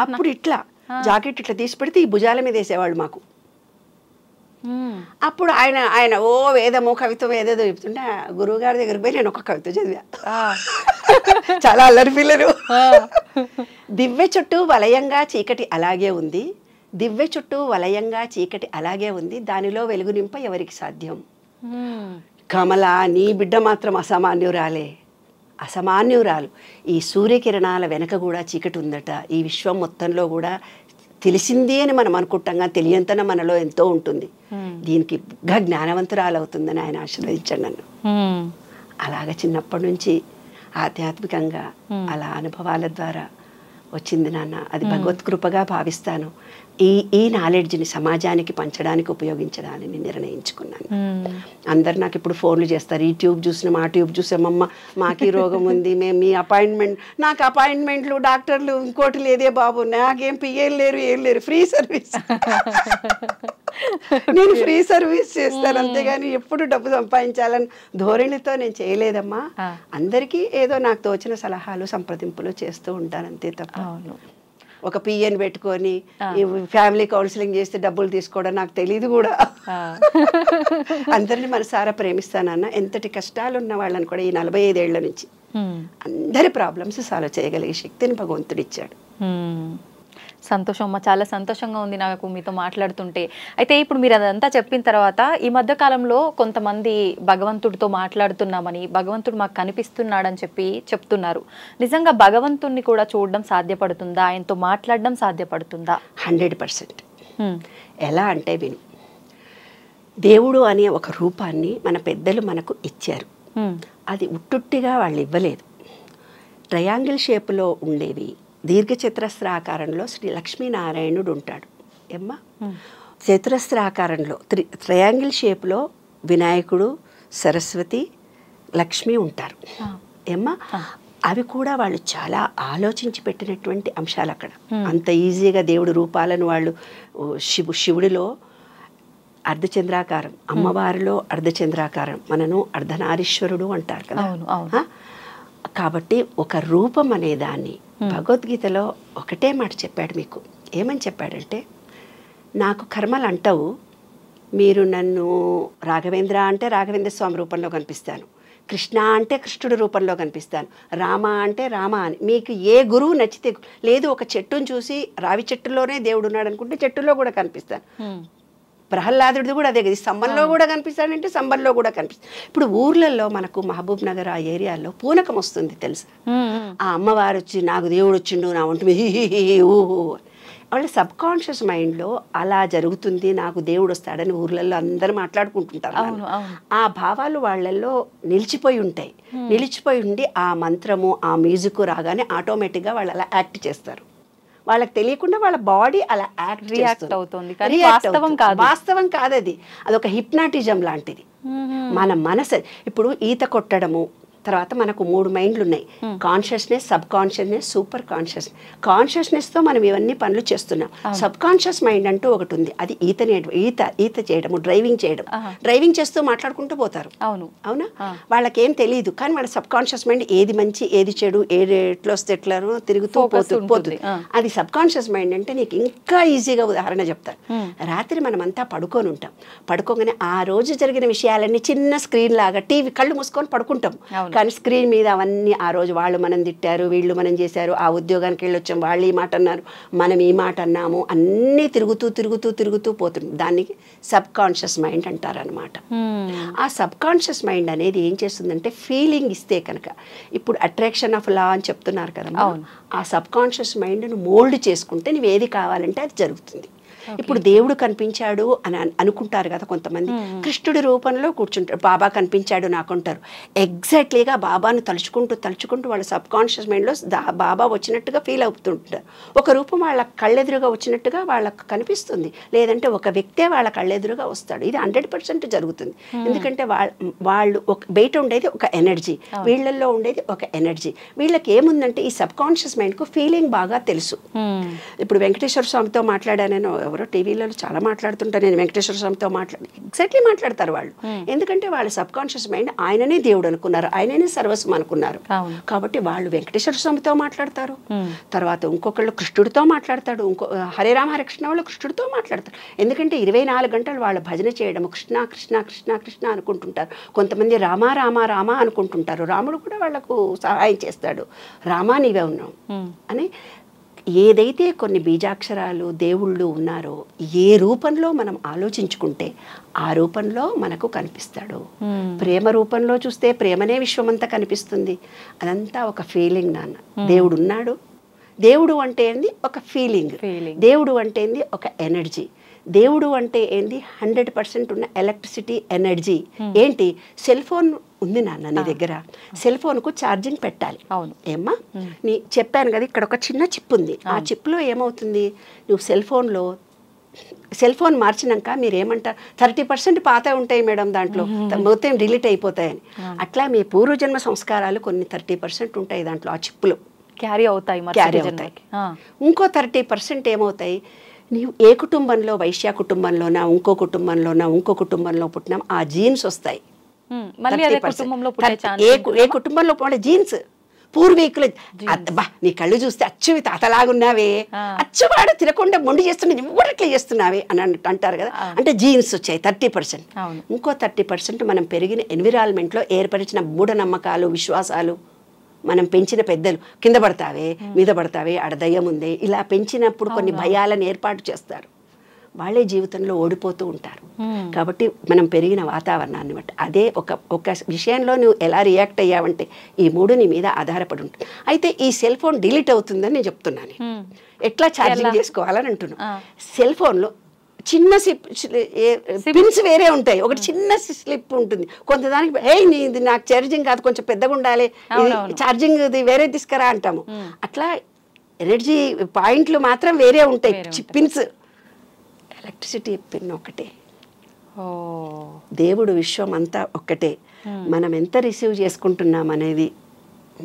అప్పుడు ఇట్లా జాకెట్ ఇట్లా తీసి పెడితే ఈ భుజాల మీద వేసేవాళ్ళు మాకు. అప్పుడు ఆయన ఓ వేదము కవిత్వం ఏదేదో చెప్తుంటే గురువు గారి దగ్గరికి పోయి నేను ఒక కవిత చదివా. చాలా అల్లరి పిల్లలు. దివ్య చుట్టూ వలయంగా చీకటి అలాగే ఉంది, దివ్య చుట్టూ వలయంగా చీకటి అలాగే ఉంది, దానిలో వెలుగు నింప ఎవరికి సాధ్యం. కమల, నీ బిడ్డ మాత్రం అసామాన్యురాలు. ఈ సూర్యకిరణాల వెనక కూడా చీకటి ఉందట. ఈ విశ్వం మొత్తంలో కూడా తెలిసింది అని మనం అనుకుంటాం, కానీ తెలియంతన మనలో ఎంతో ఉంటుంది. దీనికి జ్ఞానవంతురాలు అవుతుందని ఆయన ఆశీర్వదించాడు నన్ను. అలాగ చిన్నప్పటి నుంచి ఆధ్యాత్మికంగా అలా అనుభవాల ద్వారా వచ్చింది నాన్న. అది భగవత్ కృపగా భావిస్తాను. ఈ నాలెడ్జ్ని సమాజానికి పంచడానికి ఉపయోగించడాన్ని నిర్ణయించుకున్నాను. అందరు నాకు ఇప్పుడు ఫోన్లు చేస్తారు, ఈ ట్యూబ్ చూసినాం, ఆ ట్యూబ్ చూసామమ్మ, మాకు ఈ రోగం ఉంది, మేము మీ అపాయింట్మెంట్. నాకు అపాయింట్మెంట్లు, డాక్టర్లు, ఇంకోటి లేదే బాబు, నాకేం పిఏలు లేరు, ఏం లేరు, ఫ్రీ సర్వీస్. నేను ఫ్రీ సర్వీస్ చేస్తాను, అంతేగాని ఎప్పుడు డబ్బు సంపాదించాలని ధోరణితో నేను చేయలేదమ్మా. అందరికీ ఏదో నాకు తోచిన సలహాలు, సంప్రదింపులు చేస్తూ ఉంటాను అంతే తప్ప ఒక పిఎన్ పెట్టుకొని ఫ్యామిలీ కౌన్సిలింగ్ చేస్తే డబ్బులు తీసుకోవడం నాకు తెలియదు కూడా. అందరిని మనసారా ప్రేమిస్తానన్న. ఎంతటి కష్టాలు ఉన్న వాళ్ళని కూడా ఈ 45 ఏళ్ల నుంచి అందరి ప్రాబ్లమ్స్ సాల్వ్ చేయగలిగే శక్తిని భగవంతుడిచ్చాడు. సంతోషం అమ్మ, చాలా సంతోషంగా ఉంది నాకు మీతో మాట్లాడుతుంటే. అయితే ఇప్పుడు మీరు అదంతా చెప్పిన తర్వాత ఈ మధ్య కాలంలో కొంతమంది భగవంతుడితో మాట్లాడుతున్నామని, భగవంతుడు మాకు కనిపిస్తున్నాడని చెప్తున్నారు. నిజంగా భగవంతుడిని కూడా చూడడం సాధ్యపడుతుందా? ఆయనతో మాట్లాడడం సాధ్యపడుతుందా? 100%. ఎలా అంటే విను, దేవుడు అనే ఒక రూపాన్ని మన పెద్దలు మనకు ఇచ్చారు. అది ఉట్టుట్టిగా వాళ్ళు ఇవ్వలేదు. ట్రయాంగిల్ షేప్లో ఉండేవి, దీర్ఘచతురస్ర ఆకారంలో శ్రీ లక్ష్మీనారాయణుడు ఉంటాడు. ఏమ్మా, చతురస్రాకారంలో ట్రయాంగిల్ షేప్లో వినాయకుడు, సరస్వతి, లక్ష్మి ఉంటారు ఏమ్మా. అవి కూడా వాళ్ళు చాలా ఆలోచించి పెట్టినటువంటి అంశాలు అక్కడ. అంత ఈజీగా దేవుడి రూపాలను వాళ్ళు శివుడిలో అర్ధచంద్రాకారం, అమ్మవారిలో అర్ధచంద్రాకారం, మనను అర్ధనారీశ్వరుడు అంటారు కదా. కాబట్టి ఒక రూపం అనే దాన్ని భగవద్గీతలో ఒకటే మాట చెప్పాడు మీకు. ఏమని చెప్పాడంటే, నాకు కర్మలు అంటావు, మీరు నన్ను రాఘవేంద్ర అంటే రాఘవేంద్ర స్వామి రూపంలో కనిపిస్తాను, కృష్ణ అంటే కృష్ణుడి రూపంలో కనిపిస్తాను, రామ అంటే రామ అని. మీకు ఏ గురువు నచ్చితే, లేదు ఒక చెట్టును చూసి రావి చెట్టులోనే దేవుడు ఉన్నాడు అనుకుంటే చెట్టులో కూడా కనిపిస్తాను. ప్రహ్లాదుడిది కూడా అదే కదా, సంబంలో కూడా కనిపిస్తాడంటే సంబంలో కూడా కనిపిస్తాడు. ఇప్పుడు ఊర్లలో మనకు మహబూబ్ నగర్ ఆ ఏరియాలో పూనకం వస్తుంది తెలుసా. ఆ అమ్మవారు వచ్చి నాకు దేవుడు వచ్చిండు నా ఒంటి ఊహు, వాళ్ళ సబ్ కాన్షియస్ మైండ్లో అలా జరుగుతుంది, నాకు దేవుడు వస్తాడని ఊర్లలో అందరూ మాట్లాడుకుంటుంటారు. ఆ భావాలు వాళ్ళల్లో నిలిచిపోయి ఉంటాయి. నిలిచిపోయి ఉండి ఆ మంత్రము ఆ మ్యూజిక్ రాగానే ఆటోమేటిక్గా వాళ్ళు అలా యాక్ట్ చేస్తారు. వాళ్ళకి తెలియకుండా వాళ్ళ బాడీ అలా రియాక్ట్ అవుతుంది. వాస్తవం కాదు అది, అదొక హిప్నాటిజం లాంటిది. మన మనసు ఇప్పుడు ఈత కొట్టడము, తర్వాత మనకు 3 మైండ్లు ఉన్నాయి, consciousness, subconsciousness, super conscious. కాన్షియస్నెస్తో మనం ఇవన్నీ పనులు చేస్తున్నాం. సబ్ కాన్షియస్ మైండ్ అంటూ ఒకటి ఉంది, అది ఈత చేయడము, డ్రైవింగ్ చేయడం. డ్రైవింగ్ చేస్తూ మాట్లాడుకుంటూ పోతారు. అవునా, వాళ్ళకేం తెలియదు, కానీ వాళ్ళ సబ్ కాన్షియస్ మైండ్ ఏది మంచి ఏది చెడు, ఎట్లా వస్తే ఎట్లా తిరుగుతూ పోతుంది. అది సబ్ కాన్షియస్ మైండ్. అంటే నీకు ఇంకా ఈజీగా ఉదాహరణ చెప్తారు. రాత్రి మనమంతా పడుకొని ఉంటాం, పడుకోగానే ఆ రోజు జరిగిన విషయాలన్నీ చిన్న స్క్రీన్ లాగా టీవీ కళ్ళు మూసుకొని పడుకుంటాం. కానీ స్క్రీన్ మీద అవన్నీ ఆ రోజు వాళ్ళు మనం తిట్టారు, వీళ్ళు మనం చేశారు, ఆ ఉద్యోగానికి వెళ్ళి వచ్చాం, వాళ్ళు ఈ మాట అన్నారు, మనం ఈ మాట అన్నాము, అన్నీ తిరుగుతూ పోతుంది. దానికి సబ్ కాన్షియస్ మైండ్ అంటారనమాట. ఆ సబ్ కాన్షియస్ మైండ్ అనేది ఏం చేస్తుందంటే ఫీలింగ్ ఇస్తే కనుక, ఇప్పుడు అట్రాక్షన్ ఆఫ్ లా అని చెప్తున్నారు కదా, ఆ సబ్ కాన్షియస్ మైండ్ను మోల్డ్ చేసుకుంటే నువ్వు ఏది కావాలంటే అది జరుగుతుంది. ఇప్పుడు దేవుడు కనిపించాడు అని అనుకుంటారు కదా కొంతమంది, కృష్ణుడి రూపంలో కూర్చుంటారు, బాబా కనిపించాడు నాకుంటారు. ఎగ్జాక్ట్లీగా బాబాను తలుచుకుంటూ వాళ్ళ సబ్ కాన్షియస్ మైండ్లో బాబా వచ్చినట్టుగా ఫీల్ అవుతుంటారు. ఒక రూపం వాళ్ళ కళ్ళెదురుగా వచ్చినట్టుగా వాళ్ళకు కనిపిస్తుంది, లేదంటే ఒక వ్యక్తే వాళ్ళ కళ్ళెదురుగా వస్తాడు. ఇది 100% జరుగుతుంది. ఎందుకంటే వాళ్ళు ఒక బయట ఉండేది ఒక ఎనర్జీ, వీళ్ళల్లో ఉండేది ఒక ఎనర్జీ. వీళ్ళకి ఏముందంటే ఈ సబ్ కాన్షియస్ మైండ్కు ఫీలింగ్ బాగా తెలుసు. ఇప్పుడు వెంకటేశ్వర స్వామితో మాట్లాడానని ఎవరో టీవీలలో చాలా మాట్లాడుతుంటారు, నేను వెంకటేశ్వర స్వామితో ఎగ్జాక్ట్లీ మాట్లాడతారు వాళ్ళు. ఎందుకంటే వాళ్ళ సబ్ కాన్షియస్ మైండ్ ఆయననే దేవుడు అనుకున్నారు, ఆయననే సర్వస్వం అనుకున్నారు. కాబట్టి వాళ్ళు వెంకటేశ్వర స్వామితో మాట్లాడతారు, తర్వాత ఇంకొకళ్ళు కృష్ణుడితో మాట్లాడతాడు, హరే రామ హరే కృష్ణ వాళ్ళు కృష్ణుడితో మాట్లాడతారు. ఎందుకంటే 24 గంటలు వాళ్ళ భజన చేయడం, కృష్ణ కృష్ణ కృష్ణ కృష్ణ అనుకుంటుంటారు. కొంతమంది రామ రామ రామ అనుకుంటుంటారు. రాముడు కూడా వాళ్ళకు సహాయం చేస్తాడు, రామా నీవే ఉన్నావు అని. ఏదైతే కొన్ని బీజాక్షరాలు దేవుళ్ళు ఉన్నారో ఏ రూపంలో మనం ఆలోచించుకుంటే ఆ రూపంలో మనకు కనిపిస్తాడు. ప్రేమ రూపంలో చూస్తే ప్రేమనే విశ్వమంతా కనిపిస్తుంది. అదంతా ఒక ఫీలింగ్ నాన్న. దేవుడు ఉన్నాడు, దేవుడు అంటే ఏంది ఒక ఫీలింగ్, దేవుడు అంటే ఏంది ఒక ఎనర్జీ, దేవుడు అంటే ఏంది 100% ఉన్న ఎలక్ట్రిసిటీ ఎనర్జీ. ఏంటి, సెల్ ఫోన్ ఉంది నాన్న నీ దగ్గర, సెల్ ఫోన్కు ఛార్జింగ్ పెట్టాలి. అవును ఏమ్మా, నీ చెప్పాను కదా ఇక్కడ ఒక చిన్న చిప్ ఉంది. ఆ చిప్లో ఏమవుతుంది, నువ్వు సెల్ ఫోన్ మార్చినాక మీరు ఏమంటారు, 30% పాత ఉంటాయి మేడం దాంట్లో, మొత్తం డిలీట్ అయిపోతాయని. అట్లా మీ పూర్వజన్మ సంస్కారాలు కొన్ని 30% ఉంటాయి దాంట్లో, ఆ చిప్లో క్యారీ అవుతాయి. ఇంకో 30% ఏమవుతాయి, నీవు ఏ కుటుంబంలో, వైశ్య కుటుంబంలోనా ఇంకో కుటుంబంలో పుట్టినా ఆ జీన్స్ వస్తాయి. ఏ కుటుంబంలో పుట్టిన జీన్స్ పూర్వీకులు. అబ్బా నీ కళ్ళు చూస్తే అచ్చువి తాతలాగున్నావే, అచ్చువాడు తినకుండా మొండి చేస్తున్నా కూడా ఇట్లా చేస్తున్నావే అని అంటారు కదా. అంటే జీన్స్ వచ్చాయి 30%. ఇంకో 30% మనం పెరిగిన ఎన్విరాన్మెంట్లో ఏర్పరిచిన మూఢనమ్మకాలు, విశ్వాసాలు, మనం పెంచిన పెద్దలు కింద పడతావే మీద పడతావే ఆడ దయ్యం ఉంది ఇలా పెంచినప్పుడు కొన్ని భయాలను ఏర్పాటు చేస్తారు. వాళ్ళే జీవితంలో ఓడిపోతూ ఉంటారు. కాబట్టి మనం పెరిగిన వాతావరణాన్ని బట్టి అదే ఒక విషయంలో నువ్వు ఎలా రియాక్ట్ అయ్యావంటే ఈ 3 నీ మీద ఆధారపడి ఉంటుంది. అయితే ఈ సెల్ ఫోన్ డిలీట్ అవుతుందని నేను చెప్తున్నాను. ఎట్లా ఛార్జింగ్ చేసుకోవాలని అంటున్నాను. సెల్ ఫోన్లో చిన్న పిన్స్ వేరే ఉంటాయి, ఒకటి చిన్న స్లిప్ ఉంటుంది. కొంతదానికి నీది నాకు ఛార్జింగ్ కాదు కొంచెం పెద్దగా ఉండాలి, ఛార్జింగ్ వేరే తీసుకురా అంటాము. అట్లా ఎనర్జీ పాయింట్లు మాత్రం వేరే ఉంటాయి, పిన్స్ ఎలక్ట్రిసిటీ పిన్ ఒకటే, ఓ దేవుడు విశ్వం అంతా ఒక్కటే. మనం ఎంత రిసీవ్ చేసుకుంటున్నాం అనేది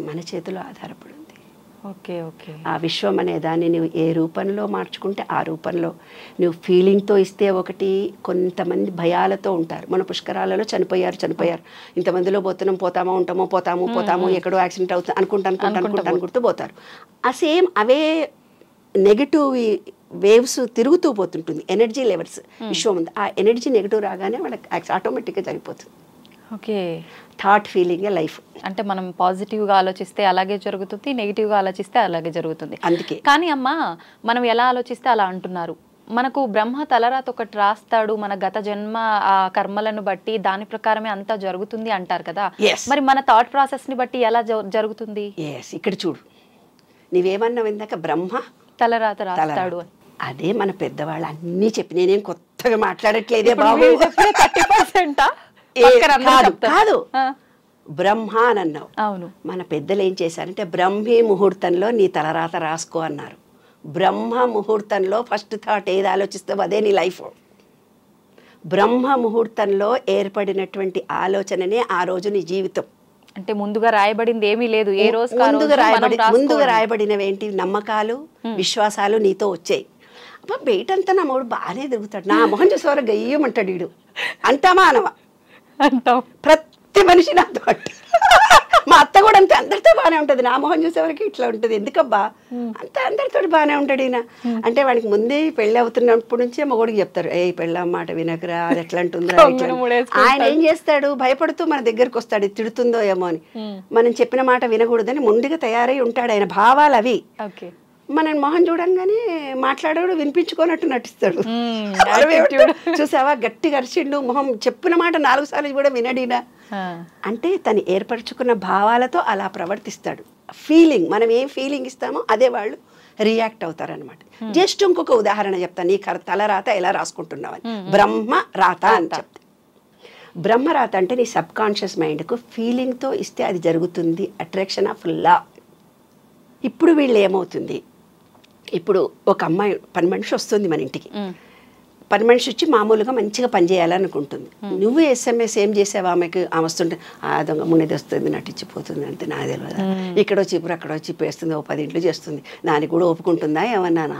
మన చేతిలో ఆధారపడి ఉంది. Okay okay. ఆ విశ్వం అనే దాన్ని నువ్వు ఏ రూపంలో మార్చుకుంటే ఆ రూపంలో నువ్వు ఫీలింగ్తో ఇస్తే ఒకటి. కొంతమంది భయాలతో ఉంటారు. మన పుష్కరాలలో చనిపోయారు, ఇంతమందిలో పోతాము ఎక్కడో యాక్సిడెంట్ అవుతుంది అనుకుంటూ పోతారు. ఆ సేమ్ అవే నెగిటివ్ వేవ్స్ తిరుగుతూ పోతుంటుంది, ఎనర్జీ లెవెల్స్ విశ్వం ఉంది. ఆ ఎనర్జీ నెగిటివ్ రాగానే వాళ్ళకి ఆటోమేటిక్గా జరిగిపోతుంది. ఓకే. Thought feeling life. అంటే మనం పాజిటివ్గా ఆలోచిస్తే అలాగే జరుగుతుంది, నెగిటివ్గా ఆలోచిస్తే అలాగే జరుగుతుంది. అందుకే కానీ అమ్మ, మనం ఎలా ఆలోచిస్తే అలా అంటున్నారు. మనకు బ్రహ్మ తలరాత ఒకటి రాస్తాడు, మన గత జన్మ ఆ కర్మలను బట్టి దాని ప్రకారమే అంతా జరుగుతుంది అంటారు కదా. మరి మన థాట్ ప్రాసెస్ని బట్టి ఎలా జరుగుతుంది? ఇక్కడ చూడు, నీవేమన్నావు ఇందాక, బ్రహ్మ తలరాత రాస్తాడు అని. అదే మన పెద్దవాళ్ళు అన్నీ చెప్పి, నేనేం కొత్తగా మాట్లాడట్లేదే బాబు. 30% కాదు, బ్రహ్మ అని అన్నావు. అవును. మన పెద్దలు ఏం చేశారంటే బ్రహ్మీ ముహూర్తంలో నీ తలరాత రాసుకో అన్నారు. బ్రహ్మ ముహూర్తంలో ఫస్ట్ థాట్ ఏది ఆలోచిస్తావు అదే నీ లైఫ్. బ్రహ్మ ముహూర్తంలో ఏర్పడినటువంటి ఆలోచననే ఆ రోజు నీ జీవితం. అంటే ముందుగా రాయబడింది ఏమీ లేదు, ఏ రోజు ముందుగా రాయబడినవి ఏంటి? నమ్మకాలు, విశ్వాసాలు నీతో వచ్చాయి. అబ్బా బయటంతా నా మూడు బాగానే తిరుగుతాడు, నా మొహం చూసేవారు గయ్యమంటాడు వీడు అంటామా అనవా అంటాం. ప్రతి మనిషి నాతో అంటారు. మా అత్త కూడా అంతే, అందరితో బాగానే ఉంటుంది, నా మొహం చూసేవరకు ఇట్లా ఉంటుంది, ఎందుకబ్బా అంత అందరితో బాగానే ఉంటాడు ఈయన అంటే. వాడికి ముందే పెళ్ళి అవుతున్నప్పటి నుంచే మగోడికి చెప్తారు, ఏ పెళ్ళ మాట వినకరా, అది ఎట్లా అంటుందిరా. ఆయన ఏం చేస్తాడు, భయపడుతూ మన దగ్గరకు వస్తాడు, తిడుతుందో ఏమో అని. మనం చెప్పిన మాట వినకూడదని ముందుగా తయారై ఉంటాడు. ఆయన భావాలు అవి. మన మొహం చూడంగానే మాట్లాడాడు, వినిపించుకోనట్టు నటిస్తాడు. చూసావా గట్టిగా అరిచిండు, మొహం చెప్పిన మాట 4 సార్లు కూడా వినడినా అంటే తను ఏర్పరచుకున్న భావాలతో అలా ప్రవర్తిస్తాడు. ఫీలింగ్, మనం ఏం ఫీలింగ్ ఇస్తామో అదే వాళ్ళు రియాక్ట్ అవుతారనమాట. జస్ట్ ఇంకొక ఉదాహరణ చెప్తాను, నీ తలరాత ఎలా రాసుకుంటున్నావని. బ్రహ్మ రాత అని చెప్తా. బ్రహ్మరాత అంటే నీ సబ్ కాన్షియస్ మైండ్కు ఫీలింగ్తో ఇస్తే అది జరుగుతుంది. Attraction of law. ఇప్పుడు వీళ్ళు ఏమవుతుంది, ఇప్పుడు ఒక అమ్మాయి పని మనిషి వస్తుంది మన ఇంటికి. పని మనిషి వచ్చి మామూలుగా మంచిగా పనిచేయాలనుకుంటుంది. నువ్వు SMS ఏం చేసావు ఆమెకి? ఆమె వస్తుంటే ఆ దొంగ మునిది వస్తుంది, నటించిపోతుంది అంటే నాకు తెలియదా, ఇక్కడో చిప్పుడు అక్కడో చిప్పేస్తుంది, ఓ 10 ఇంట్లు చేస్తుంది, దానికి కూడా ఒప్పుకుంటుందా ఏమన్నానా?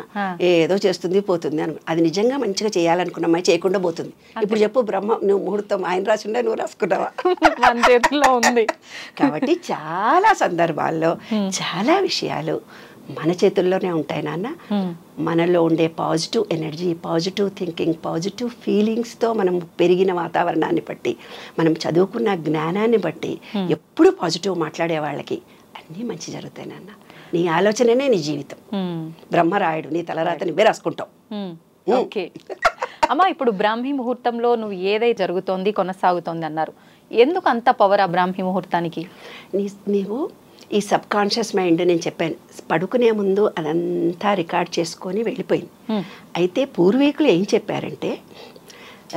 ఏదో చేస్తుంది పోతుంది అని. అది నిజంగా మంచిగా చేయాలనుకున్న అమ్మాయి చేయకుండా పోతుంది. ఇప్పుడు చెప్పు, బ్రహ్మ నువ్వు ముహూర్తం ఆయన రాసిండే, నువ్వు రాసుకున్నావా? ఉంది. కాబట్టి చాలా సందర్భాల్లో చాలా విషయాలు మన చేతుల్లోనే ఉంటాయి నాన్న. మనలో ఉండే positive energy, positive thinking, positive ఫీలింగ్స్తో మనం పెరిగిన వాతావరణాన్ని బట్టి, మనం చదువుకున్న జ్ఞానాన్ని బట్టి ఎప్పుడు పాజిటివ్ మాట్లాడే వాళ్ళకి అన్నీ మంచి జరుగుతాయి నాన్న. నీ ఆలోచననే నీ జీవితం. బ్రహ్మరాయుడు నీ తలరాత నువ్వే రాసుకుంటావు. ఓకే అమ్మ, ఇప్పుడు బ్రాహ్మీ ముహూర్తంలో నువ్వు ఏదైతే జరుగుతోంది కొనసాగుతోంది అన్నారు, ఎందుకు అంత పవర్ ఆ బ్రాహ్మీ ముహూర్తానికి? నీవు ఈ సబ్ కాన్షియస్ మైండ్, నేను చెప్పాను పడుకునే ముందు అదంతా రికార్డ్ చేసుకొని వెళ్ళిపోయింది. అయితే పూర్వీకులు ఏం చెప్పారంటే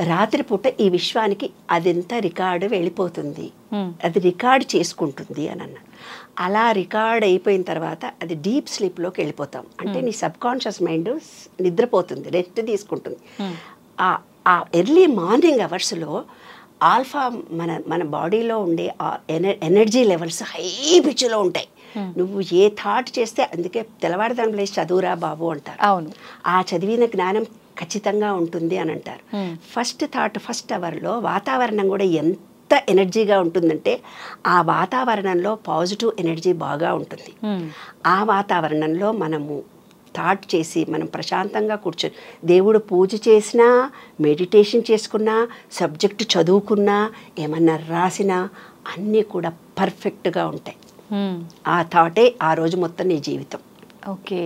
రాత్రిపూట ఈ విశ్వానికి అదంతా రికార్డు వెళ్ళిపోతుంది, అది రికార్డ్ చేసుకుంటుంది అని అన్నారు. అలా రికార్డ్ అయిపోయిన తర్వాత అది డీప్ స్లీప్లోకి వెళ్ళిపోతాం. అంటే నీ సబ్ కాన్షియస్ మైండ్ నిద్రపోతుంది, రెస్ట్ తీసుకుంటుంది. ఆ ఎర్లీ మార్నింగ్ అవర్స్లో ఆల్ఫా మన బాడీలో ఉండే ఎనర్జీ లెవెల్స్ హై పిచ్లో ఉంటాయి. నువ్వు ఏ థాట్ చేస్తే, అందుకే తెల్లవారుదాం లేచి చదువురా బాబు అంటారు. అవును, ఆ చదివిన జ్ఞానం ఖచ్చితంగా ఉంటుంది అని అంటారు. ఫస్ట్ థాట్, ఫస్ట్ అవర్లో వాతావరణం కూడా ఎంత ఎనర్జీగా ఉంటుందంటే ఆ వాతావరణంలో పాజిటివ్ ఎనర్జీ బాగా ఉంటుంది. ఆ వాతావరణంలో మనము థాట్ చేసి మనం ప్రశాంతంగా కూర్చొని దేవుడు పూజ చేసినా, మెడిటేషన్ చేసుకున్నా, సబ్జెక్టు చదువుకున్నా, ఏమన్నా రాసినా అన్నీ కూడా పర్ఫెక్ట్గా ఉంటాయి. ఆ థాటే ఆ రోజు మొత్తం నీ జీవితం. ఓకే,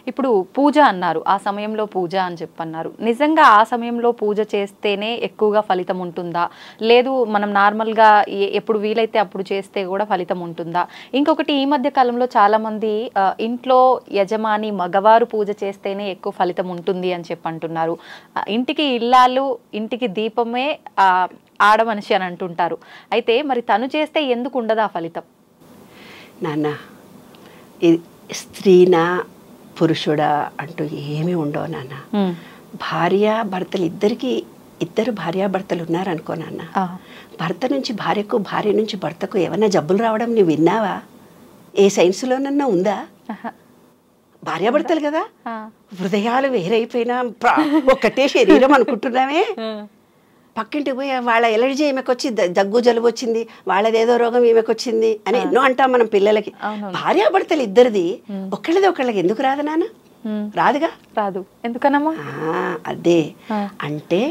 ఇప్పుడు పూజ అన్నారు, ఆ సమయంలో పూజ అని చెప్పన్నారు. నిజంగా ఆ సమయంలో పూజ చేస్తేనే ఎక్కువగా ఫలితం ఉంటుందా, లేదు మనం నార్మల్గా ఎప్పుడు వీలైతే అప్పుడు చేస్తే కూడా ఫలితం ఉంటుందా? ఇంకొకటి, ఈ మధ్య కాలంలో చాలామంది ఇంట్లో యజమాని మగవారు పూజ చేస్తేనే ఎక్కువ ఫలితం ఉంటుంది అని చెప్పి అంటున్నారు. ఇంటికి ఇల్లాలు, ఇంటికి దీపమే ఆడమనిషి అని అంటుంటారు. అయితే మరి తను చేస్తే ఎందుకు ఉండదు ఆ ఫలితం? నాన్న, ఇది స్త్రీనా పురుషుడా అంటూ ఏమీ ఉండవు నాన్న. భార్య భర్తలు ఇద్దరు భార్యాభర్తలు ఉన్నారనుకో నాన్న, భర్త నుంచి భార్యకు, భార్య నుంచి భర్తకు ఏమన్నా జబ్బులు రావడం నువ్వు విన్నావా? ఏ సైన్స్లోనన్నా ఉందా? భార్యాభర్తలు కదా, హృదయాలు వేరైపోయినా ఒక్కటే శరీరం అనుకుంటున్నామే. పక్కింటికి పోయి వాళ్ళ ఎలర్జీ ఈమెకు వచ్చి దగ్గు జలుబు వచ్చింది, వాళ్ళదేదో రోగం ఈమెకు వచ్చింది అని ఎన్నో అంటాం మనం పిల్లలకి. భార్యాభర్తలు ఇద్దరిది ఒకళ్ళది ఒకళ్ళకి ఎందుకు రాదు నాన్న? రాదుగా. రాదు. ఎందుకనమ్మా? అదే అంటే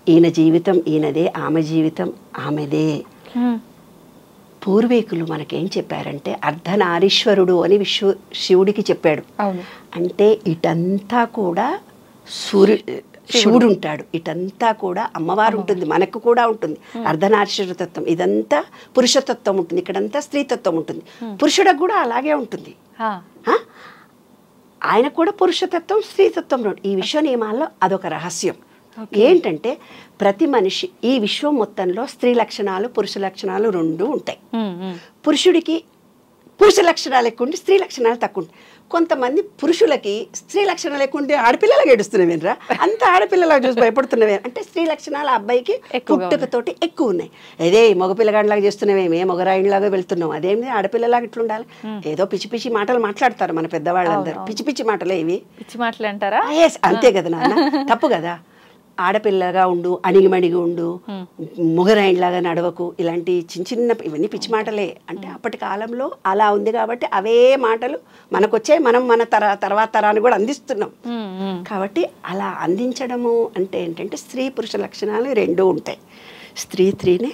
ఈయన జీవితం ఈయనదే, ఆమె జీవితం ఆమెదే. పూర్వీకులు మనకేం చెప్పారంటే అర్ధనారీశ్వరుడు అని శివుడికి చెప్పాడు. అంటే ఇటంతా కూడా శివుడు ఉంటాడు, ఇటంతా కూడా అమ్మవారు ఉంటుంది, మనకు కూడా ఉంటుంది అర్ధనారీశ్వర తత్వం. ఇదంతా పురుషతత్వం ఉంటుంది, ఇక్కడంతా స్త్రీతత్వం ఉంటుంది. పురుషుడికి కూడా అలాగే ఉంటుంది. ఆయన కూడా పురుషతత్వం స్త్రీతత్వం. ఈ విశ్వ నియమాల్లో అదొక రహస్యం ఏంటంటే ప్రతి మనిషి ఈ విశ్వం మొత్తంలో స్త్రీ లక్షణాలు పురుష లక్షణాలు రెండు ఉంటాయి. పురుషుడికి పురుష లక్షణాలు ఎక్కువ ఉండి స్త్రీ లక్షణాలు తక్కువ ఉంటాయి. కొంతమంది పురుషులకి స్త్రీ లక్షణాలు ఎక్కువ ఉంటే ఆడపిల్లలాగా ఏడుస్తున్నవేనరా, అంత ఆడపిల్లలాగా చూసి భయపడుతున్నవే అంటే స్త్రీ లక్షణాలు అబ్బాయికి పుట్టుకతోటి ఎక్కువ ఉన్నాయి. అదే మగపిల్లగాడిలాగా చేస్తున్నవేమే, మగరాయిలాగా వెళ్తున్నాం, అదేమి ఆడపిల్లలాగా ఇట్లుండాలి. ఏదో పిచ్చి పిచ్చి మాటలు మాట్లాడతారు మన పెద్దవాళ్ళందరూ, పిచ్చి పిచ్చి మాటలే ఇవి. పిచ్చి మాటలు అంటారా? అంతే కదా నాన్న, తప్పు కదా. ఆడపిల్లగా ఉండు, అణిగిమణిగి ఉండు, మొగరాయిలాగా నడవకు, ఇలాంటి చిన్న చిన్న ఇవన్నీ పిచ్చి మాటలే. అంటే అప్పటి కాలంలో అలా ఉంది కాబట్టి అవే మాటలు మనకొచ్చే, మనం మన తర్వాత తరాన్ని కూడా అందిస్తున్నాం. కాబట్టి అలా అందించడము అంటే ఏంటంటే స్త్రీ పురుష లక్షణాలు రెండూ ఉంటాయి. స్త్రీనే,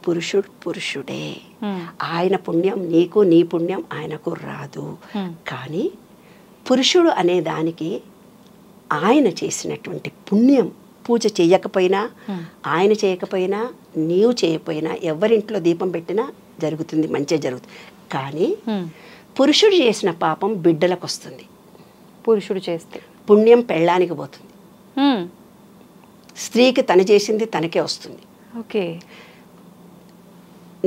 పురుషుడు పురుషుడే. ఆయన పుణ్యం నీకు, నీ పుణ్యం ఆయనకు రాదు. కానీ పురుషుడు అనే దానికి ఆయన చేసినటువంటి పుణ్యం, పూజ చేయకపోయినా, ఆయన చేయకపోయినా, నీవు చేయకపోయినా, ఎవరింట్లో దీపం పెట్టినా జరుగుతుంది, మంచిగా జరుగుతుంది. కానీ పురుషుడు చేసిన పాపం బిడ్డలకు వస్తుంది. పురుషుడు చేస్తే పుణ్యం పెళ్ళానికి పోతుంది. స్త్రీకి తను చేసింది తనకే వస్తుంది. ఓకే.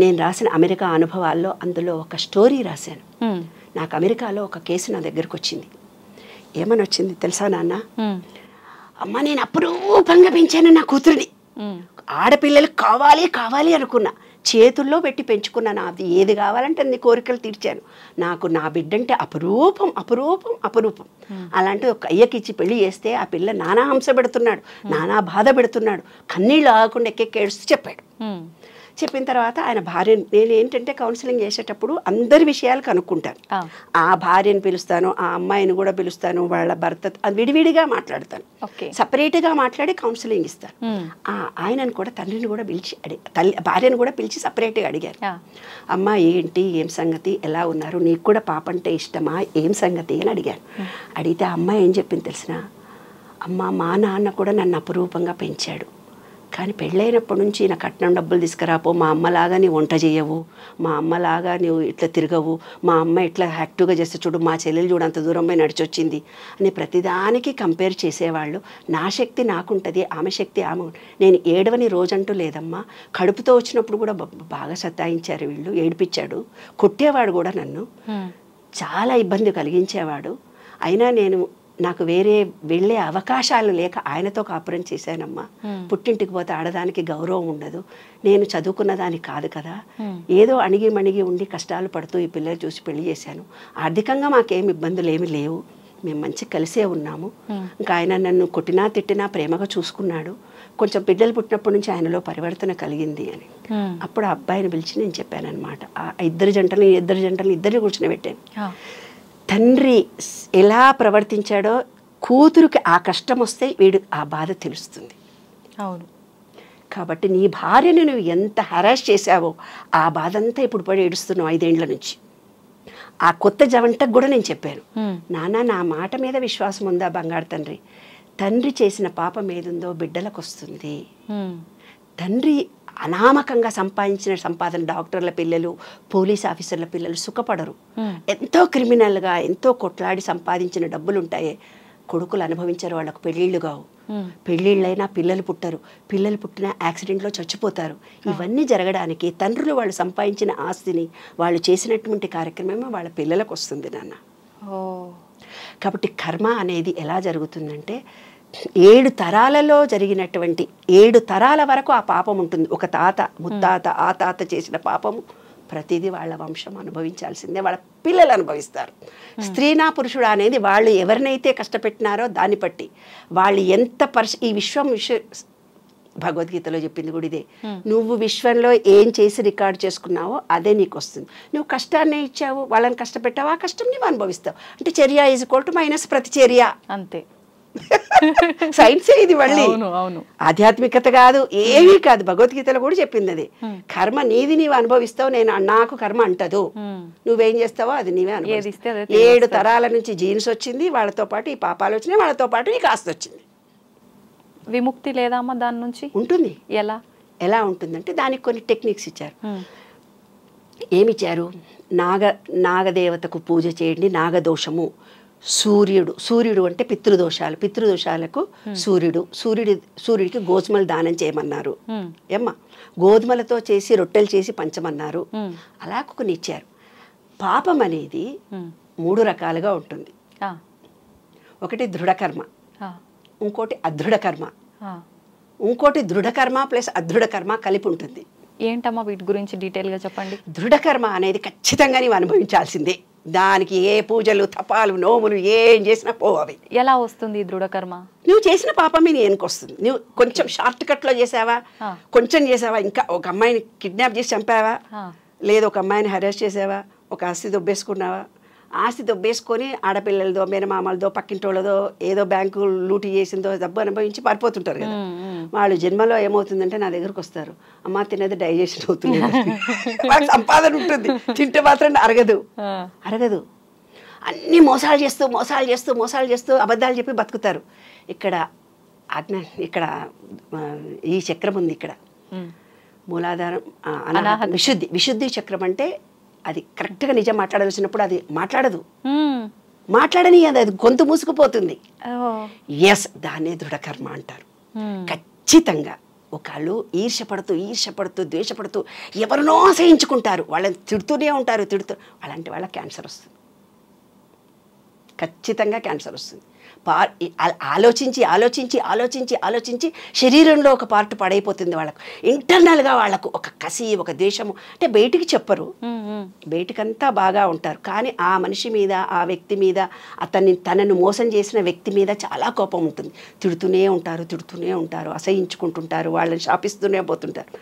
నేను రాసిన అమెరికా అనుభవాల్లో అందులో ఒక స్టోరీ రాశాను. నాకు అమెరికాలో ఒక కేసు నా దగ్గరకు వచ్చింది. ఏమని వచ్చింది తెలుసా నాన్న? అమ్మ, నేను అపురూపంగా పెంచాను నా కూతురిని, ఆడపిల్లలు కావాలి కావాలి అనుకున్నా, చేతుల్లో పెట్టి పెంచుకున్నాను. అది ఏది కావాలంటే అన్ని కోరికలు తీర్చాను. నాకు నా బిడ్డంటే అపురూపం అపురూపం అపురూపం. అలాంటి ఒక అయ్యకిచ్చి పెళ్లి చేస్తే ఆ పిల్ల నానా హంస పెడుతున్నాడు, నానా బాధ పెడుతున్నాడు, కన్నీళ్ళు ఆగకుండా ఎక్కేడుస్తూ చెప్పాడు. చెప్పిన తర్వాత ఆయన భార్య, నేను ఏంటంటే కౌన్సిలింగ్ చేసేటప్పుడు అందరి విషయాలు కనుక్కుంటాను. ఆ భార్యను పిలుస్తాను, ఆ అమ్మాయిని కూడా పిలుస్తాను, వాళ్ళ భర్త విడివిడిగా మాట్లాడతాను, సపరేట్గా మాట్లాడి కౌన్సిలింగ్ ఇస్తాను. ఆయనను కూడా తండ్రిని కూడా పిలిచి భార్యను కూడా పిలిచి సపరేట్గా అడిగాను. అమ్మ ఏంటి, ఏం సంగతి, ఎలా ఉన్నారు, నీకు కూడా పాప అంటే ఇష్టమా, ఏం సంగతి అని అడిగాను. అడిగితే ఆ అమ్మాయి ఏం చెప్పింది తెలిసిన? అమ్మ, మా నాన్న కూడా నన్ను అపురూపంగా పెంచాడు, కానీ పెళ్ళైనప్పటి నుంచి నా కట్నం డబ్బులు తీసుకురాపో, మా అమ్మలాగా నీ వంట చేయవు, మా అమ్మలాగా నువ్వు ఇట్లా తిరగవు, మా అమ్మ ఇట్లా యాక్టివ్గా చేస్తే చూడు, మా చెల్లెలు చూడు అంత దూరం పోయి నడిచొచ్చింది అని ప్రతిదానికి కంపేర్ చేసేవాళ్ళు. నా శక్తి నాకుంటుంది, ఆమె శక్తి ఆమె. నేను ఏడవని రోజంటూ లేదమ్మా. కడుపుతో వచ్చినప్పుడు కూడా బాగా సతాయించారు వీళ్ళు, ఏడిపించాడు, కొట్టేవాడు కూడా నన్ను, చాలా ఇబ్బంది కలిగించేవాడు. అయినా నాకు వేరే వెళ్ళే అవకాశాలు లేక ఆయనతో కాపురం చేశానమ్మా. పుట్టింటికి పోతే ఆడదానికి గౌరవం ఉండదు, నేను చదువుకున్న దానికి కాదు కదా, ఏదో అణిగి మణిగి ఉండి కష్టాలు పడుతూ ఈ పిల్లలు చూసి పెళ్లి చేశాను. ఆర్థికంగా మాకేమి ఇబ్బందులు ఏమి లేవు, మేము మంచి కలిసే ఉన్నాము. ఇంకా ఆయన నన్ను కొట్టినా తిట్టినా ప్రేమగా చూసుకున్నాడు. కొంచెం బిడ్డలు పుట్టినప్పటి నుంచి ఆయనలో పరివర్తన కలిగింది అని. అప్పుడు ఆ అబ్బాయిని పిలిచి నేను చెప్పానమాట. ఆ ఇద్దరు జంటలు కూర్చుని పెట్టాను. తండ్రి ఎలా ప్రవర్తించాడో కూతురుకి ఆ కష్టం వస్తే వీడు ఆ బాధ తెలుస్తుంది. అవును. కాబట్టి నీ భార్యను నువ్వు ఎంత హరాస్ చేశావో ఆ బాధ అంతా ఇప్పుడు పడి ఏడుస్తున్నావు 5 ఏళ్ల నుంచి. ఆ కొత్త జవంటకు కూడా నేను చెప్పాను, నాన్న నా మాట మీద విశ్వాసం ఉందా బంగారు తండ్రి, తండ్రి చేసిన పాపం ఏదుందో బిడ్డలకు వస్తుంది. తండ్రి అనామకంగా సంపాదించిన సంపాదన, డాక్టర్ల పిల్లలు, పోలీస్ ఆఫీసర్ల పిల్లలు సుఖపడరు. ఎంతో క్రిమినల్గా ఎంతో కొట్లాడి సంపాదించిన డబ్బులు ఉంటాయే, కొడుకులు అనుభవించారు, వాళ్ళకు పెళ్ళిళ్ళు కావు, పెళ్ళిళ్ళైనా పిల్లలు పుట్టరు, పిల్లలు పుట్టిన యాక్సిడెంట్లో చచ్చిపోతారు. ఇవన్నీ జరగడానికి తండ్రులు వాళ్ళు సంపాదించిన ఆస్తిని వాళ్ళు చేసినటువంటి కార్యక్రమమే వాళ్ళ పిల్లలకు వస్తుంది నాన్న. కాబట్టి కర్మ అనేది ఎలా జరుగుతుందంటే 7 తరాలలో జరిగినటువంటి 7 తరాల వరకు ఆ పాపం ఉంటుంది. ఒక తాత ముత్తాత ఆ తాత చేసిన పాపము ప్రతిదీ వాళ్ళ వంశం అనుభవించాల్సిందే, వాళ్ళ పిల్లలు అనుభవిస్తారు. స్త్రీనా పురుషుడా అనేది వాళ్ళు ఎవరినైతే కష్టపెట్టినారో దాన్ని బట్టి వాళ్ళు ఎంత ఈ విశ్వం భగవద్గీతలో చెప్పింది కూడా ఇదే. నువ్వు విశ్వంలో ఏం చేసి రికార్డు చేసుకున్నావో అదే నీకు వస్తుంది. నువ్వు కష్టాన్ని ఇచ్చావు, వాళ్ళని కష్టపెట్టావు, ఆ కష్టం నువ్వు అనుభవిస్తావు. అంటే చర్య ఈజ్ ఈక్వల్ టు మైనస్ ప్రతిచర్య, అంతే. సైన్సే ఇది. మళ్ళీ ఆధ్యాత్మికత కాదు, ఏమీ కాదు. భగవద్గీతలో కూడా చెప్పింది అది. కర్మ నీది నీవు అనుభవిస్తావు, నాకు కర్మ అంటదు, నువ్వేం చేస్తావో అది నీవే అనుభవిస్తావు. 7 తరాల నుంచి జీన్స్ వచ్చింది, వాళ్ళతో పాటు ఈ పాపాలు వచ్చినాయి, వాళ్ళతో పాటు ఈ కాస్త వచ్చింది. విముక్తి లేదామా దాని నుంచి? ఉంటుంది. ఎలా ఉంటుందంటే దానికి కొన్ని టెక్నిక్స్ ఇచ్చారు. ఏమిచ్చారు? నాగదేవతకు పూజ చేయండి, నాగదోషము. సూర్యుడు అంటే పితృదోషాలకు సూర్యుడికి గోధుమలు దానం చేయమన్నారు. ఏమ్మా, గోధుమలతో చేసి రొట్టెలు చేసి పంచమన్నారు. అలా కొన్ని ఇచ్చారు. పాపం అనేది 3 రకాలుగా ఉంటుంది. ఒకటి దృఢకర్మ, ఇంకోటి అదృఢకర్మ, ఇంకోటి దృఢకర్మ ప్లస్ అదృఢకర్మ కలిపి ఉంటుంది. ఏంటమ్మా వీటి గురించి డీటెయిల్గా చెప్పండి. దృఢకర్మ అనేది ఖచ్చితంగా నీవు అనుభవించాల్సిందే. దానికి ఏ పూజలు తపాలు నోములు ఏం చేసినా పోవవి. ఎలా వస్తుంది దృఢకర్మ? నువ్వు చేసిన పాపమే నీ వెనక్కి వస్తుంది. నువ్వు కొంచెం షార్ట్ కట్లో చేసావా, కొంచెం చేసావా, ఇంకా ఒక అమ్మాయిని కిడ్నాప్ చేసి చంపావా, లేదు ఒక అమ్మాయిని హెరాస్ చేసావా, ఒక ఆస్తి దొబ్బేసుకున్నావా, ఆస్తి దొబ్బేసుకొని ఆడపిల్లలదో మేనమామలదో పక్కింటోళ్ళదో ఏదో బ్యాంకు లూటీ చేసిందో డబ్బు అనుభవించి పారిపోతుంటారు కదా. వాళ్ళు జన్మలో ఏమవుతుందంటే నా దగ్గరకు వస్తారు, అమ్మ తినేది డైజెషన్ అవుతుంది, వాళ్ళకి సంపాదన ఉంటుంది, తింటే మాత్రం అరగదు. అన్నీ మోసాలు చేస్తూ అబద్ధాలు చెప్పి బతుకుతారు. ఇక్కడ ఈ చక్రం ఉంది, ఇక్కడ మూలాధారం విశుద్ధి చక్రం. అంటే అది కరెక్ట్గా నిజం మాట్లాడాల్సినప్పుడు అది మాట్లాడని అది గొంతు మూసుకుపోతుంది. ఎస్, దాన్నే దృఢకర్మ అంటారు. ఖచ్చితంగా ఒకళ్ళు ఈర్ష్యపడుతూ ద్వేషపడుతూ ఎవరినో అసహించుకుంటారు, వాళ్ళని తిడుతూనే ఉంటారు. అలాంటి వాళ్ళకి క్యాన్సర్ వస్తుంది, ఖచ్చితంగా క్యాన్సర్ వస్తుంది. ఆలోచించి శరీరంలో ఒక పార్ట్ పడైపోతుంది వాళ్ళకు. ఇంటర్నల్గా వాళ్ళకు ఒక కసి, ఒక ద్వేషము. అంటే బయటికి చెప్పరు, బయటికంతా బాగా ఉంటారు, కానీ ఆ మనిషి మీద, ఆ వ్యక్తి మీద, తనను మోసం చేసిన వ్యక్తి మీద చాలా కోపం ఉంటుంది. తిడుతూనే ఉంటారు, అసహించుకుంటుంటారు, వాళ్ళని శాపిస్తూనే పోతుంటారు.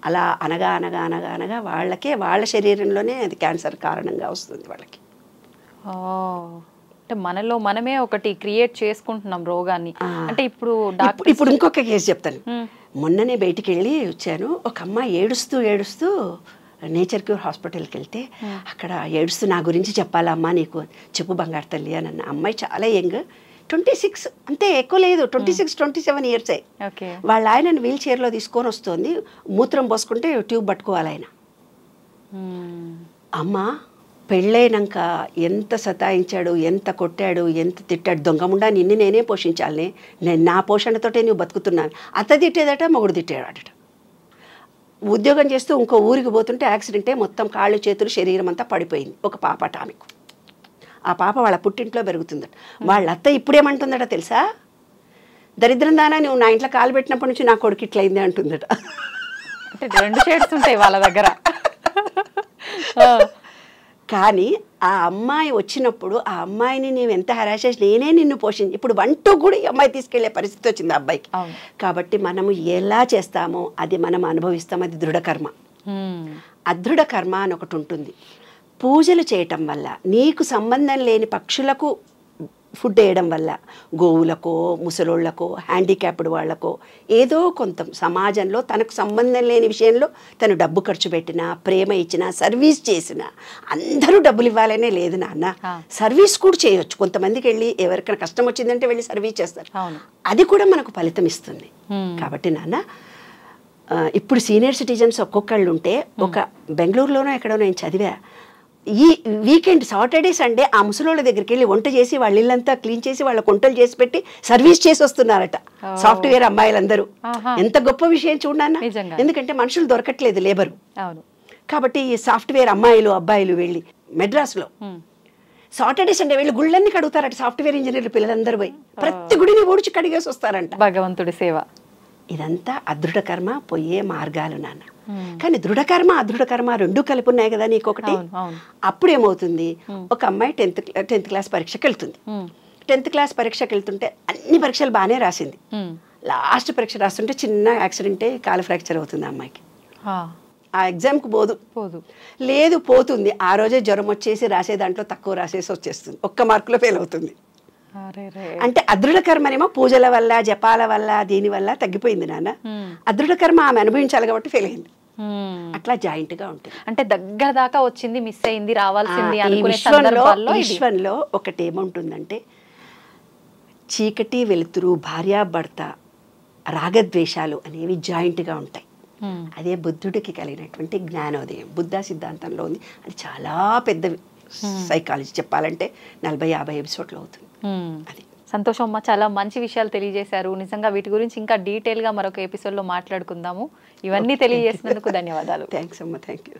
అలా అనగా వాళ్ళకే వాళ్ళ శరీరంలోనే అది క్యాన్సర్ కారణంగా వస్తుంది వాళ్ళకి. మనలో మనమే ఒకటి క్రియేట్ చేసుకుంటున్నాం రోగాన్ని. అంటే ఇప్పుడు ఇంకొక కేసు చెప్తాను. మొన్ననే బయటికి వెళ్ళి వచ్చాను. ఒక అమ్మాయి ఏడుస్తూ నేచర్ క్యూర్ హాస్పిటల్కి వెళ్తే అక్కడ ఏడుస్తూ నా గురించి చెప్పాలా అమ్మా నీకు, చెప్పు బంగారు తల్లి అని అన్న. అమ్మాయి చాలా యంగ్, 26, అంతే, ఎక్కువ లేదు, 26-27 ఇయర్స్. వాళ్ళ ఆయనను వీల్ చైర్లో తీసుకొని వస్తుంది. మూత్రం పోసుకుంటే ట్యూబ్ పట్టుకోవాలి ఆయన. అమ్మ పెళ్ళైనాక ఎంత సతాయించాడు, ఎంత కొట్టాడు, ఎంత తిట్టాడు. దొంగముండా నిన్ను నేనే పోషించాలి, నా పోషణతోటే నువ్వు బతుకుతున్నాను. అత్త తిట్టేదట, మొగుడు తిట్టేవాడట. ఉద్యోగం చేస్తూ ఇంకో ఊరికి పోతుంటే యాక్సిడెంటే, మొత్తం కాళ్ళు చేతులు శరీరం అంతా పడిపోయింది. ఒక పాప ఆమెకు. ఆ పాప వాళ్ళ పుట్టింట్లో పెరుగుతుందట. వాళ్ళ అత్త ఇప్పుడేమంటుందట తెలుసా? దరిద్రం దానా, నువ్వు నా ఇంట్లో కాలు పెట్టినప్పటి నుంచి నా కొడుకు ఇట్లయింది అంటుందట. అంటే 2 షేడ్స్ ఉంటాయి వాళ్ళ దగ్గర. కానీ ఆ అమ్మాయి వచ్చినప్పుడు ఆ అమ్మాయిని నేను ఎంత హెరాస్ చేసి నేనే నిన్ను పోషించి, ఇప్పుడు 1-2 కూడా ఈ అమ్మాయి తీసుకెళ్లే పరిస్థితి వచ్చింది ఆ అబ్బాయికి. కాబట్టి మనము ఎలా చేస్తామో అది మనం అనుభవిస్తాం. అది దృఢకర్మ. అదృఢ కర్మ అని ఒకటి ఉంటుంది. పూజలు చేయటం వల్ల, నీకు సంబంధం లేని పక్షులకు ఫుడ్ వేయడం వల్ల, గోవులకో, ముసలోళ్లకో, హ్యాండిక్యాప్డ్ వాళ్లకో, ఏదో కొంత సమాజంలో తనకు సంబంధం లేని విషయంలో తను డబ్బు ఖర్చు పెట్టినా, ప్రేమ ఇచ్చినా, సర్వీస్ చేసినా, అందరూ డబ్బులు ఇవ్వాలనే లేదు నాన్న, సర్వీస్ కూడా చేయొచ్చు. కొంతమందికి వెళ్ళి ఎవరికైనా కష్టం వచ్చిందంటే వెళ్ళి సర్వీస్ చేస్తారు, అది కూడా మనకు ఫలితం ఇస్తుంది. కాబట్టి నాన్న, ఇప్పుడు సీనియర్ సిటిజన్స్ ఒక్కొక్కళ్ళు ఉంటే, ఒక బెంగళూరులోనో ఎక్కడో నేను చదివా, ఈ వీకెండ్ సాటర్డే సండే ఆ ముసలోళ్ళ దగ్గరికి వెళ్ళి వంట చేసి వాళ్ళ ఇల్లంతా క్లీన్ చేసి వాళ్ళ వంటలు చేసి పెట్టి సర్వీస్ చేసి వస్తున్నారట సాఫ్ట్వేర్ అమ్మాయిలందరూ. ఎంత గొప్ప విషయం చూడన్నా. ఎందుకంటే మనుషులు దొరకట్లేదు, లేబరు. కాబట్టి ఈ సాఫ్ట్వేర్ అమ్మాయిలు అబ్బాయిలు వెళ్ళి మెడ్రాస్లో సాటర్డే సండే వీళ్ళు గుళ్ళన్నీ కడుగుతారట, సాఫ్ట్వేర్ ఇంజనీర్లు పిల్లలందరూ పోయి ప్రతి గుడిని ఊడ్చి కడిగేసి వస్తారంట. భగవంతుడి సేవ. ఇదంతా అదృఢ కర్మ పోయే మార్గాలు నాన్న. కానీ దృఢకర్మ అదృఢ కర్మ రెండు కలిపి ఉన్నాయి కదా నీకొకటి. అప్పుడు ఏమవుతుంది, ఒక అమ్మాయి 10th క్లాస్ పరీక్షకి వెళ్తుంది. 10th క్లాస్ పరీక్షకి వెళ్తుంటే అన్ని పరీక్షలు బాగానే రాసింది. లాస్ట్ పరీక్ష రాస్తుంటే చిన్న యాక్సిడెంటే, కాలు ఫ్రాక్చర్ అవుతుంది ఆ అమ్మాయికి. ఆ ఎగ్జామ్కి పోదు లేదు, పోతుంది. ఆ రోజే జ్వరం వచ్చేసి రాసే దాంట్లో తక్కువ రాసేసి వచ్చేస్తుంది, 1 మార్కులో ఫెయిల్ అవుతుంది. అంటే అదృఢ కర్మనేమో పూజల వల్ల జపాల వల్ల దీని వల్ల తగ్గిపోయింది నాన్న. అదృఢ కర్మ ఆమె అనుభవించాలి కాబట్టి ఫెయిల్ అయింది. అట్లా జాయింట్ గా ఉంటుంది. అంటే దగ్గర దాకా వచ్చింది, మిస్ అయింది, రావాల్సింది. విశ్వంలో ఒకటి ఏముంటుందంటే చీకటి వెలుతురు, భార్యాభర్త, రాగద్వేషాలు అనేవి జాయింట్ గా ఉంటాయి. అదే బుద్ధుడికి కలిగినటువంటి జ్ఞానోదయం బుద్ధ సిద్ధాంతంలో ఉంది. అది చాలా పెద్ద సైకాలజీ, చెప్పాలంటే 40-50 ఎపిసోడ్లు అవుతుంది. అది సంతోషం అమ్మ, చాలా మంచి విషయాలు తెలియజేశారు. నిజంగా వీటి గురించి ఇంకా డీటెయిల్గా మరొక ఎపిసోడ్లో మాట్లాడుకుందాము. ఇవన్నీ తెలియజేసినందుకు ధన్యవాదాలు. థ్యాంక్స్ అమ్మ, థ్యాంక్ యూ.